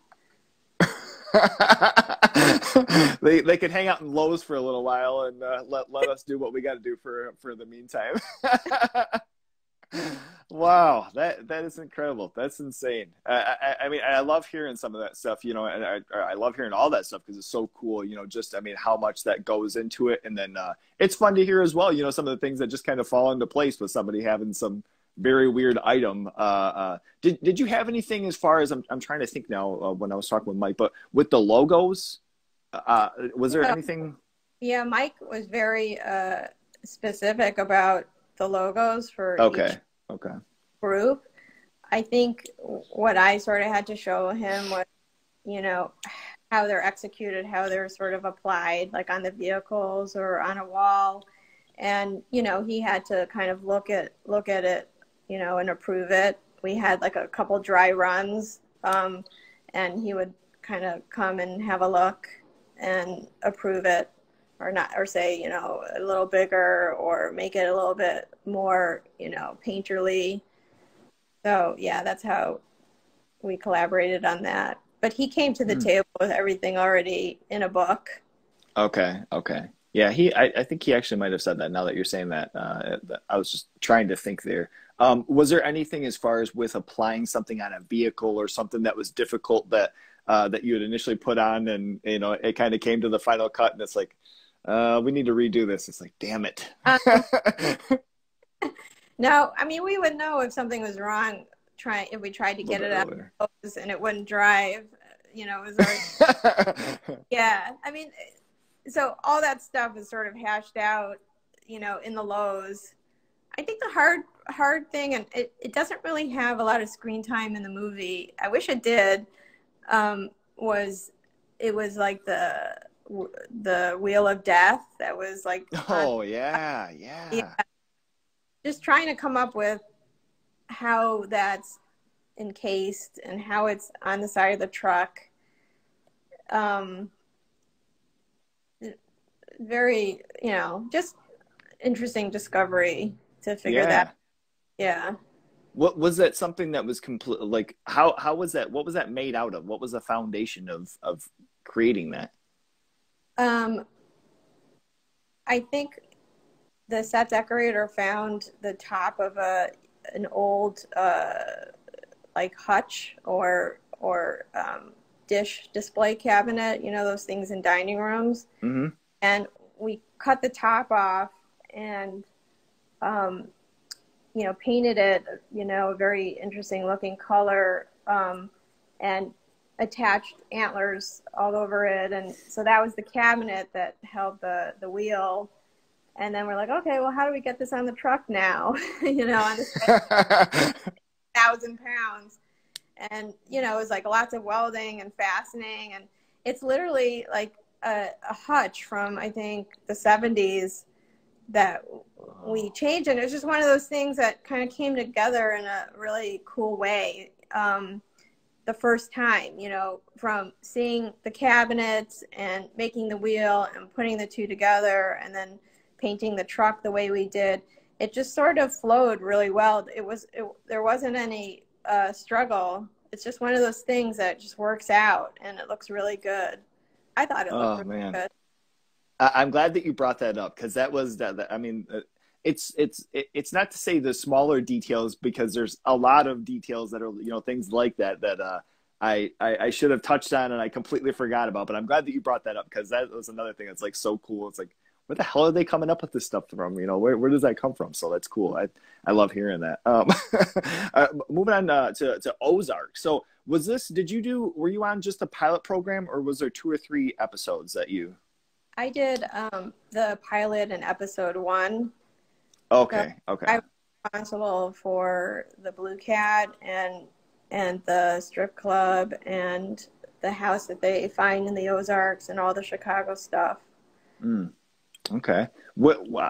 Speaker 1: They could hang out in Lowe's for a little while and let us do what we got to do for the meantime. Wow, that is incredible. That's insane. I mean, I love hearing some of that stuff, you know, and I love hearing all that stuff because it's so cool, you know, just, I mean, how much that goes into it. And then it's fun to hear as well, you know, some of the things that just kind of fall into place with somebody having some very weird item. Did you have anything as far as, I'm trying to think now when I was talking with Mike, but with the logos, was there anything?
Speaker 2: Yeah, Mike was very specific about the logos for each group. I think what I sort of had to show him was, you know, how they're executed, how they're sort of applied, like on the vehicles or on a wall. And, you know, he had to kind of look at it, you know, and approve it. We had like a couple dry runs, and he would kind of come and have a look and approve it, or not, or say, you know, a little bigger or make it a little bit more, you know, painterly. So yeah, that's how we collaborated on that. But he came to the table with everything already in a book.
Speaker 1: Okay. Yeah, I think he actually might have said that now that you're saying that. I was just trying to think there. Was there anything as far as with applying something on a vehicle or something that was difficult that you had initially put on, and, you know, it kind of came to the final cut and it's like, we need to redo this. It's like, damn it.
Speaker 2: No, I mean, we would know if something was wrong if we tried to get it out and it wouldn't drive, you know, it was already, yeah. I mean, so all that stuff is sort of hashed out, you know, in the Lowe's. I think the hard thing, and it doesn't really have a lot of screen time in the movie, I wish it did, was like the Wheel of Death that was like,
Speaker 1: yeah.
Speaker 2: Just trying to come up with how that's encased and how it's on the side of the truck. Very, you know, just interesting discovery to figure that. Yeah.
Speaker 1: What was that, something that was complete, like how was that, what was that made out of? What was the foundation of creating that?
Speaker 2: I think the set decorator found the top of an old like hutch or dish display cabinet, you know, those things in dining rooms.
Speaker 1: Mm-hmm.
Speaker 2: And we cut the top off and you know, painted it, you know, a very interesting looking color, and attached antlers all over it. And so that was the cabinet that held the wheel. And then we're like, okay, well, how do we get this on the truck now? You know, on this 1,000 pounds. And, you know, it was like lots of welding and fastening. And it's literally like a hutch from, I think, the 70s that we changed. And it was just one of those things that kind of came together in a really cool way. The first time, you know, from seeing the cabinets and making the wheel and putting the two together and then painting the truck the way we did, it just sort of flowed really well. There wasn't any struggle. It's just one of those things that just works out and it looks really good. I thought it looked really good.
Speaker 1: I'm glad that you brought that up, because that was that. I mean, it's not to say the smaller details, because there's a lot of details that are, you know, things like that I should have touched on and I completely forgot about. But I'm glad that you brought that up, because that was another thing that's like so cool. It's like, where the hell are they coming up with this stuff from? You know, where does that come from? So that's cool. I love hearing that. Moving on to Ozark. So were you on just a pilot program, or was there 2 or 3 episodes that you?
Speaker 2: I did the pilot in episode 1.
Speaker 1: Okay.
Speaker 2: So I was responsible for the Blue Cat and the strip club and the house that they find in the Ozarks and all the Chicago stuff.
Speaker 1: Okay.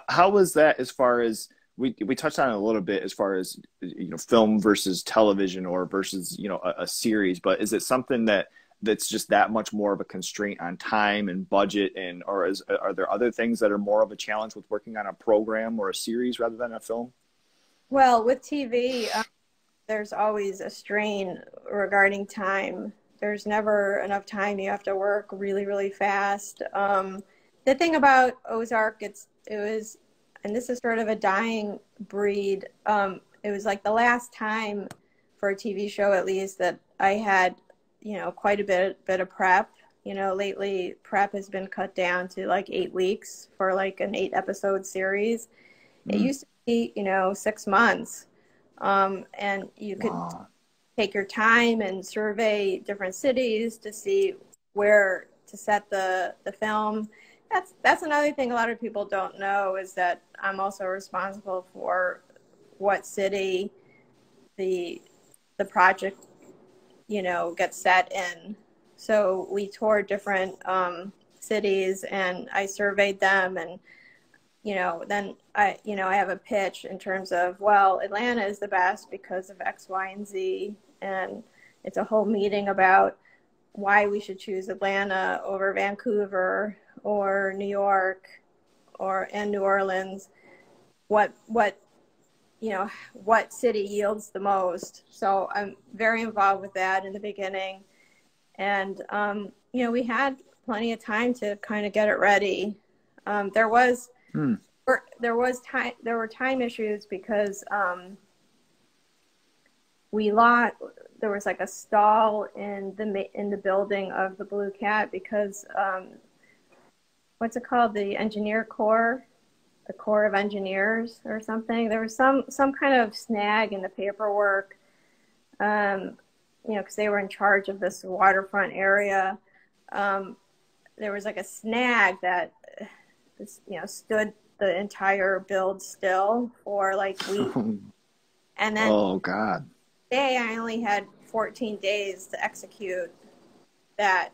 Speaker 1: How was that, as far as we touched on it a little bit, as far as, you know, film versus television or versus, you know, a series, but is it something that that's just that much more of a constraint on time and budget, and are there other things that are more of a challenge with working on a program or a series rather than a film?
Speaker 2: Well, with TV, there's always a strain regarding time. There's never enough time. You have to work really, really fast. The thing about Ozark, it was, and this is sort of a dying breed. It was like the last time for a TV show, at least, that I had, quite a bit of prep. Lately prep has been cut down to like 8 weeks for like an 8-episode series. It used to be, 6 months. And you could take your time and survey different cities to see where to set the film. That's another thing a lot of people don't know, is that I'm also responsible for what city the project, gets set in. So we toured different cities, and I surveyed them, and then I have a pitch in terms of, well, Atlanta is the best because of X, Y, and Z. And it's a whole meeting about why we should choose Atlanta over Vancouver or New York and New Orleans. What city yields the most. So I'm very involved with that in the beginning. And, we had plenty of time to kind of get it ready. There were time issues because there was like a stall in the building of the Blue Cat because what's it called, the engineer corps, the Corps of Engineers or something. There was some kind of snag in the paperwork, because they were in charge of this waterfront area. There was like a snag that stood the entire build still for like weeks. And then,
Speaker 1: oh God,
Speaker 2: today I only had 14 days to execute that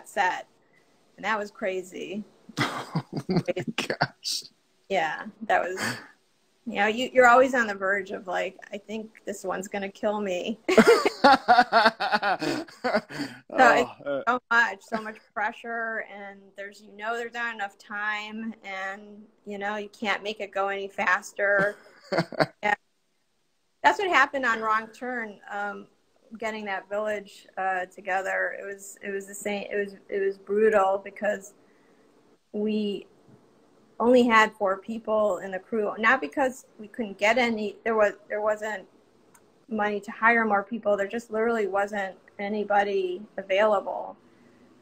Speaker 2: set, and that was crazy.
Speaker 1: Oh my gosh.
Speaker 2: Yeah, that was, you're always on the verge of like, I think this one's gonna kill me. It's so much pressure, and there's not enough time, and you can't make it go any faster. Yeah. That's what happened on Wrong Turn. Getting that village together, it was the same. It was brutal because we only had 4 people in the crew, not because we couldn't get any. There wasn't money to hire more people. There just literally wasn't anybody available,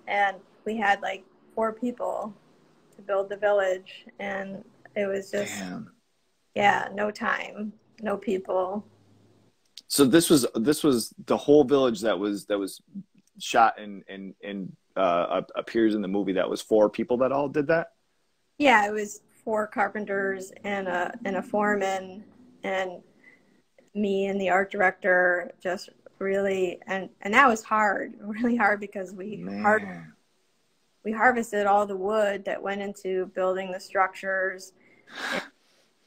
Speaker 2: and we had like 4 people to build the village, and it was just no time, no people.
Speaker 1: So this was the whole village that was shot and appears in the movie. That was 4 people that all did that.
Speaker 2: Yeah, it was 4 carpenters and a foreman, and me and the art director. Just really, and that was really hard because we harvested all the wood that went into building the structures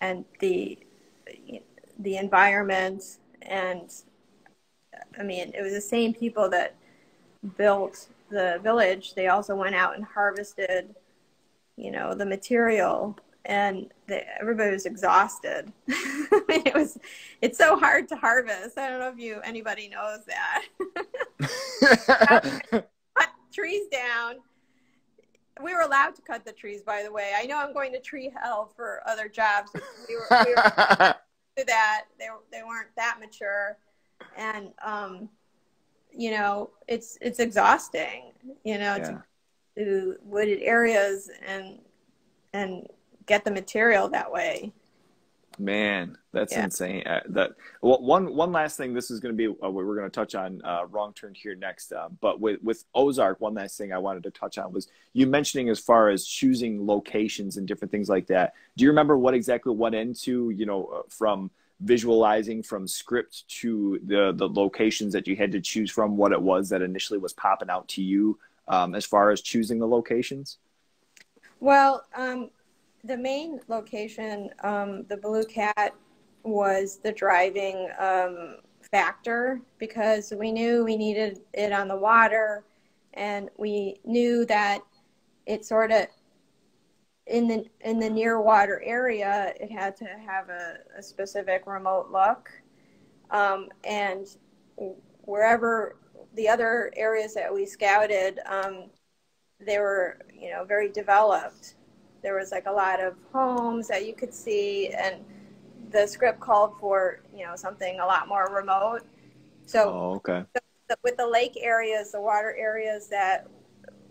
Speaker 2: and the environment. And I mean, it was the same people that built the village. They also went out and harvested, the material, and everybody was exhausted. It's so hard to harvest. I don't know if anybody knows that. Cut trees down. We were allowed to cut the trees, by the way. I know I'm going to tree hell for other jobs. We were do that. They weren't that mature, and it's exhausting. To wooded areas and get the material that way.
Speaker 1: Man, that's insane. One last thing. This is going to be we're going to touch on Wrong Turn here next. But with Ozark, one last thing I wanted to touch on was you mentioning as far as choosing locations and different things like that. Do you remember what exactly went into from visualizing from script to the locations that you had to choose from? What it was that initially was popping out to you as far as choosing the locations?
Speaker 2: Well, the main location, the Blue Cat, was the driving factor because we knew we needed it on the water, and we knew that it sort of in the near water area, it had to have a specific remote look. And wherever the other areas that we scouted, they were, you know, very developed. There was like a lot of homes that you could see, and the script called for, you know, something a lot more remote. So,
Speaker 1: okay.
Speaker 2: With the lake areas, the water areas that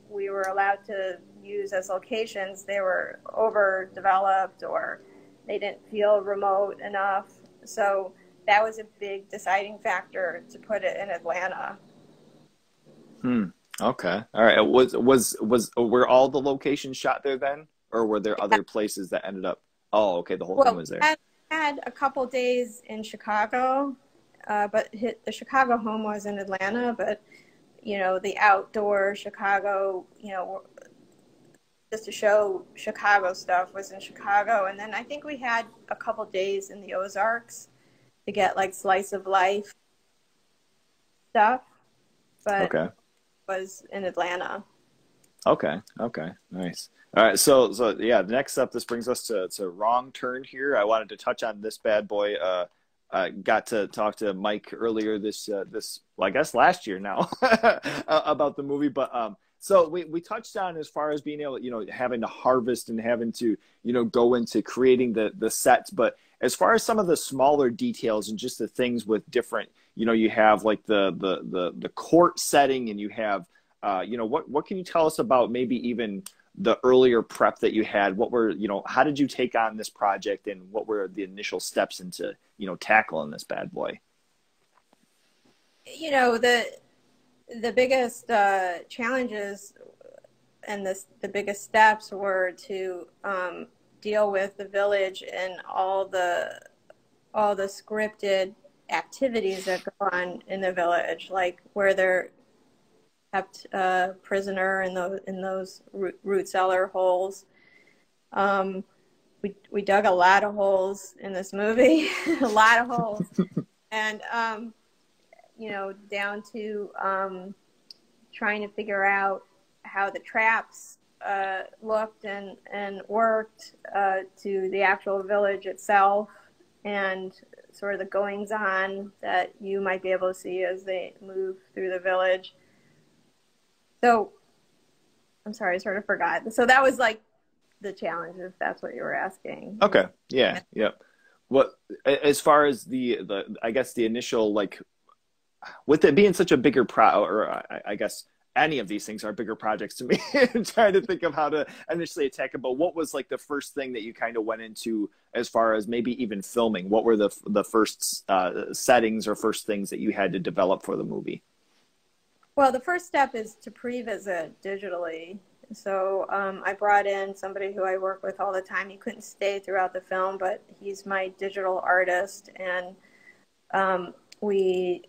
Speaker 2: we were allowed to use as locations, they were overdeveloped or they didn't feel remote enough. So that was a big deciding factor to put it in Atlanta.
Speaker 1: Okay. All right. Were all the locations shot there then, or were there other places that ended up? Oh, okay. The whole thing was there.
Speaker 2: I had a couple days in Chicago, but the Chicago home was in Atlanta, but you know, the outdoor Chicago, you know, just to show Chicago stuff was in Chicago. And then I think we had a couple days in the Ozarks to get like slice of life stuff, but
Speaker 1: okay.
Speaker 2: it was in Atlanta.
Speaker 1: Okay. Nice. All right. So yeah, next up, this brings us to Wrong Turn here. I wanted to touch on this bad boy. Got to talk to Mike earlier this well, I guess last year now about the movie, but so we touched on as far as being able, you know, having to harvest and having to, you know, go into creating the sets, but as far as some of the smaller details and just the things with different, you know, you have like the court setting, and you have you know, what can you tell us about maybe even the earlier prep that you had? What were, you know, how did you take on this project, and what were the initial steps into, you know, tackling this bad boy?
Speaker 2: You know, the biggest challenges and the biggest steps were to deal with the village and all the scripted activities that go on in the village, like where they're kept prisoner in those root cellar holes. We dug a lot of holes in this movie, a lot of holes, and you know, down to trying to figure out how the traps looked and worked to the actual village itself, and sort of the goings on that you might be able to see as they move through the village. So, I'm sorry, I sort of forgot. So that was like the challenge, if that's what you were asking.
Speaker 1: Okay. Yeah. Yep. What, as far as the I guess the initial, like, with it being such a bigger I guess any of these things are bigger projects to me. I'm trying to think of how to initially attack it. But what was like the first thing that you kind of went into as far as maybe even filming? What were the first settings or first things that you had to develop for the movie?
Speaker 2: Well, the first step is to pre-visit digitally. So I brought in somebody who I work with all the time. He couldn't stay throughout the film, but he's my digital artist. And we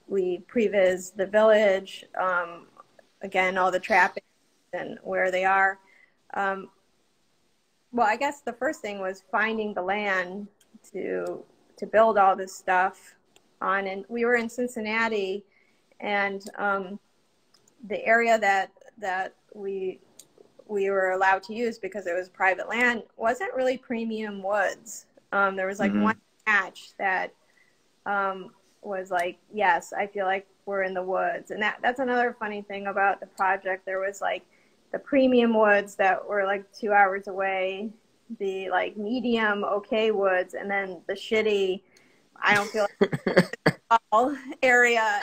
Speaker 2: pre-vis the village, again, all the trappings and where they are. Well, I guess the first thing was finding the land to build all this stuff on. And we were in Cincinnati, and the area that we were allowed to use, because it was private land, wasn't really premium woods. There was like one patch that was like, yes, I feel like we're in the woods. And that's another funny thing about the project. There was like the premium woods that were like 2 hours away, the like medium okay woods, and then the shitty, I don't feel like area.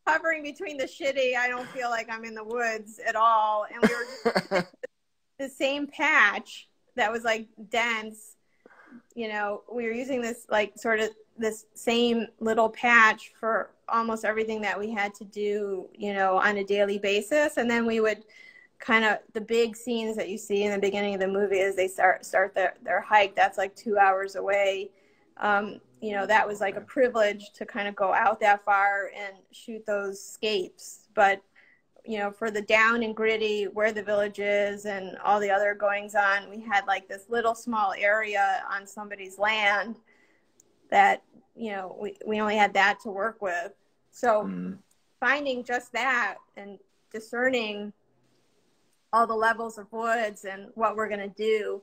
Speaker 2: Hovering between the shitty, I don't feel like I'm in the woods at all. And we were just the same patch that was like dense, you know, we were using this like sort of this same little patch for almost everything that we had to do, you know, on a daily basis. And then we would kind of, the big scenes that you see in the beginning of the movie as they start their hike, that's like 2 hours away. You know, that was like a privilege to kind of go out that far and shoot those scapes. But, you know, for the down and gritty where the village is and all the other goings on, we had like this little small area on somebody's land that, you know, we only had that to work with. So
Speaker 1: Mm.
Speaker 2: finding just that and discerning all the levels of woods and what we're going to do,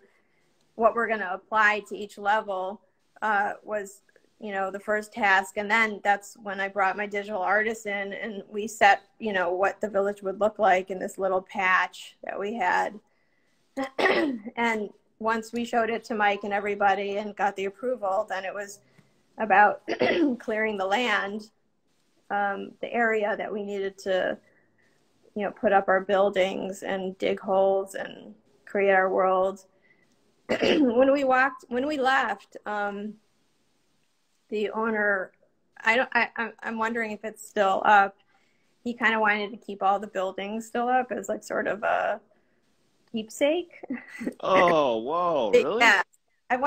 Speaker 2: what we're going to apply to each level was, you know, the first task. And then that's when I brought my digital artist in, and we set, you know, what the village would look like in this little patch that we had. And once we showed it to Mike and everybody and got the approval, then it was about clearing the land, the area that we needed to, you know, put up our buildings and dig holes and create our world. When we left, the owner, I'm wondering if it's still up. He kind of wanted to keep all the buildings still up as like sort of a keepsake.
Speaker 1: Oh, whoa, really?
Speaker 2: Yeah. I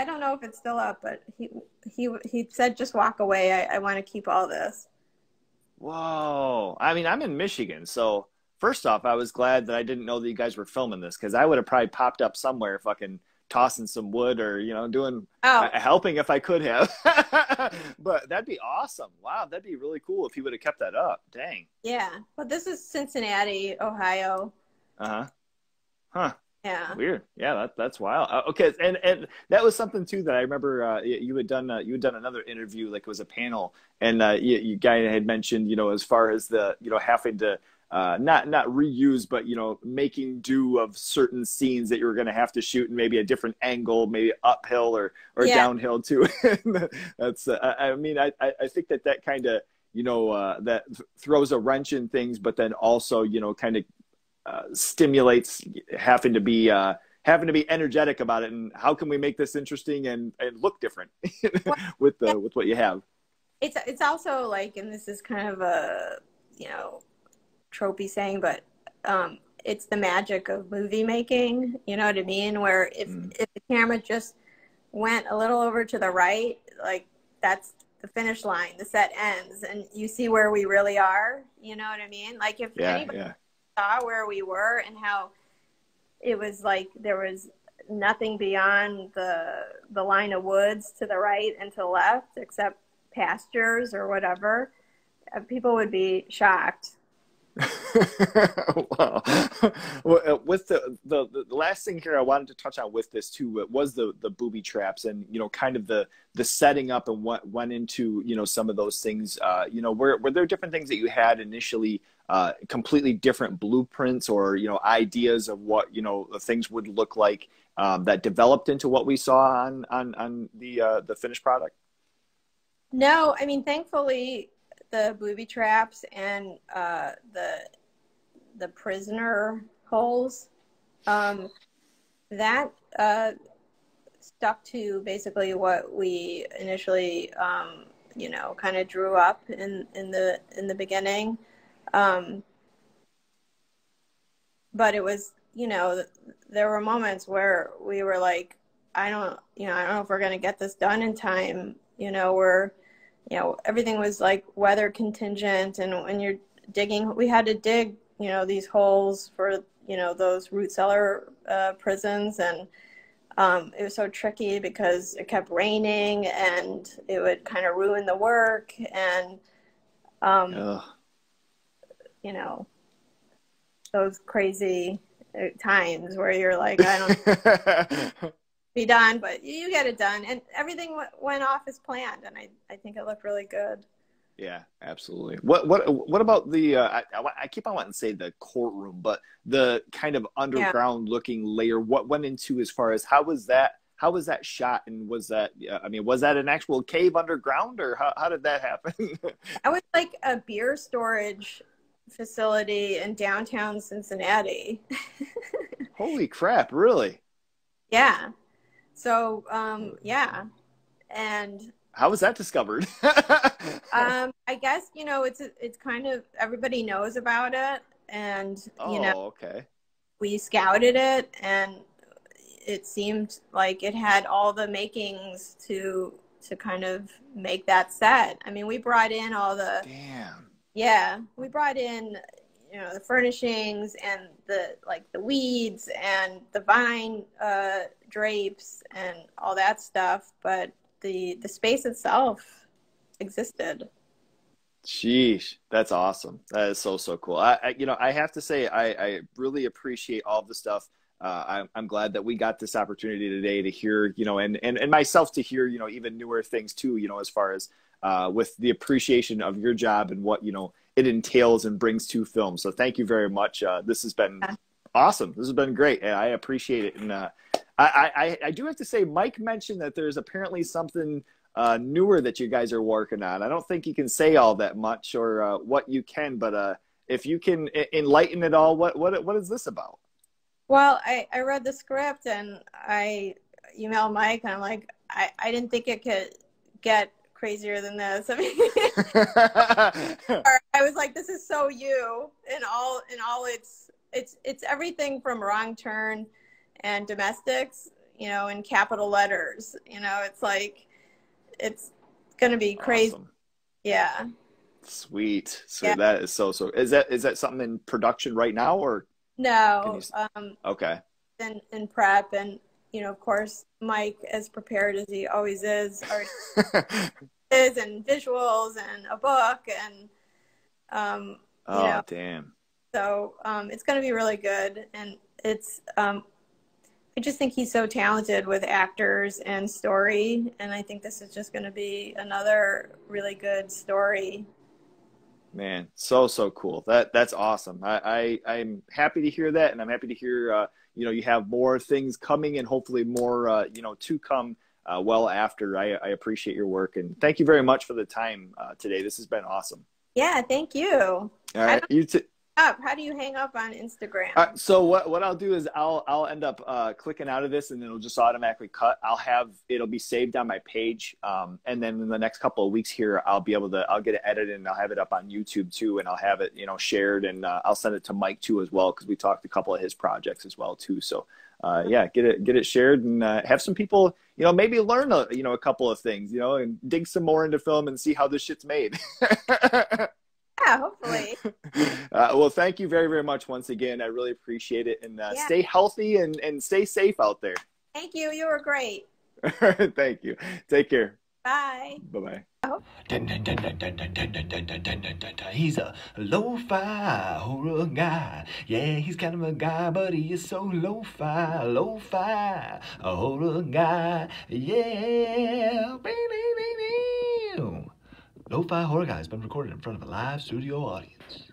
Speaker 2: don't know if it's still up, but he said, just walk away. I want to keep all this.
Speaker 1: Whoa. I mean, I'm in Michigan, so first off, I was glad that I didn't know that you guys were filming this because I would have probably popped up somewhere fucking tossing some wood or, you know, doing helping if I could have. But that'd be awesome. Wow, that'd be really cool if he would have kept that up. Dang.
Speaker 2: Yeah. But this is Cincinnati, Ohio.
Speaker 1: Uh-huh. Huh.
Speaker 2: Yeah.
Speaker 1: Weird. Yeah, that's wild. Okay, and that was something too that I remember you had done another interview, like it was a panel, and you guy had mentioned, you know, as far as the, you know, having to not reuse, but, you know, making do of certain scenes that you were going to have to shoot in maybe a different angle, maybe uphill or downhill too. That's I mean, I think that kind of, you know, that throws a wrench in things, but then also, you know, kind of stimulates having to be energetic about it, and how can we make this interesting and look different with what you have.
Speaker 2: It's also like, and this is kind of a, you know, tropey saying, but it's the magic of movie making, you know what I mean, where if the camera just went a little over to the right, like that's the finish line, the set ends, and you see where we really are, you know what I mean? Like if anybody saw where we were and how it was like there was nothing beyond the line of woods to the right and to the left except pastures or whatever, people would be shocked.
Speaker 1: Wow. Well, with the last thing here I wanted to touch on with this too was the booby traps, and, you know, kind of the setting up and what went into, you know, some of those things. You know, were there different things that you had initially, completely different blueprints or, you know, ideas of what, you know, the things would look like, that developed into what we saw on the finished product?
Speaker 2: No, I mean, thankfully the booby traps and the prisoner holes, that stuck to basically what we initially, you know, kind of drew up in the beginning. But it was, you know, there were moments where we were like, I don't know if we're going to get this done in time. You know, you know, everything was like weather contingent. And when you're digging, we had to dig, you know, these holes for, you know, those root cellar prisons. And it was so tricky because it kept raining and it would kind of ruin the work. And, you know, those crazy times where you're like, I don't be done, but you get it done, and everything went off as planned, and I think it looked really good.
Speaker 1: Yeah, absolutely. What about the I keep on wanting to say the courtroom, but the kind of underground looking layer, what went into as far as how was that shot, and was that I mean, was that an actual cave underground, or how did that happen?
Speaker 2: I was like a beer storage facility in downtown Cincinnati.
Speaker 1: Holy crap, really?
Speaker 2: Yeah. So, yeah. And
Speaker 1: how was that discovered?
Speaker 2: I guess, you know, it's kind of, everybody knows about it, and, you know,
Speaker 1: okay.
Speaker 2: We scouted it, and it seemed like it had all the makings to kind of make that set. I mean, we brought in all the, we brought in, you know, the furnishings and the weeds and the vine drapes and all that stuff, but the space itself existed.
Speaker 1: Sheesh, that's awesome. That is so, so cool. I have to say, I really appreciate all of the stuff. I'm glad that we got this opportunity today to hear, and myself to hear, even newer things too, as far as with the appreciation of your job and what, it entails and brings to film. So thank you very much. This has been awesome. This has been great. And I appreciate it. And I do have to say, Mike mentioned that there's apparently something newer that you guys are working on. I don't think you can say all that much or what you can, but if you can enlighten it all, what is this about?
Speaker 2: Well, I read the script and I emailed Mike and I'm like, I didn't think it could get crazier than this. I mean, I was like, this is so you in all it's everything from Wrong Turn and Domestics, in capital letters. It's like, it's going to be crazy.
Speaker 1: Awesome.
Speaker 2: Yeah.
Speaker 1: Sweet.
Speaker 2: Yeah.
Speaker 1: That is so. Is that something in production right now or?
Speaker 2: No.
Speaker 1: Okay.
Speaker 2: In prep and, of course, Mike, as prepared as he always is, and visuals and a book and,
Speaker 1: damn.
Speaker 2: So it's going to be really good. And it's, I just think he's so talented with actors and story, and I think this is just going to be another really good story.
Speaker 1: Man, so cool. That's awesome. I'm happy to hear that, and I'm happy to hear you have more things coming, and hopefully more to come well after. I appreciate your work, and thank you very much for the time today. This has been awesome.
Speaker 2: Yeah, thank you.
Speaker 1: All right, you too.
Speaker 2: How do you hang up on Instagram?
Speaker 1: So what I'll do is I'll end up clicking out of this and then it'll just automatically cut. It'll be saved on my page. And then in the next couple of weeks here, I'll get it edited and I'll have it up on YouTube too. And I'll have it, shared and I'll send it to Mike too as well. Cause we talked a couple of his projects as well too. So get it shared and have some people, maybe learn a couple of things, and dig some more into film and see how this shit's made.
Speaker 2: Yeah, hopefully.
Speaker 1: Well, thank you very, very much once again. I really appreciate it. And stay healthy and stay safe out there.
Speaker 2: Thank you. You were great.
Speaker 1: Thank you. Take care.
Speaker 2: Bye.
Speaker 1: Bye-bye.
Speaker 3: He's a lo-fi horror guy. Yeah, he's kind of a guy, but he is so lo-fi a horror guy. Yeah. Lo-Fi Horror Guy has been recorded in front of a live studio audience.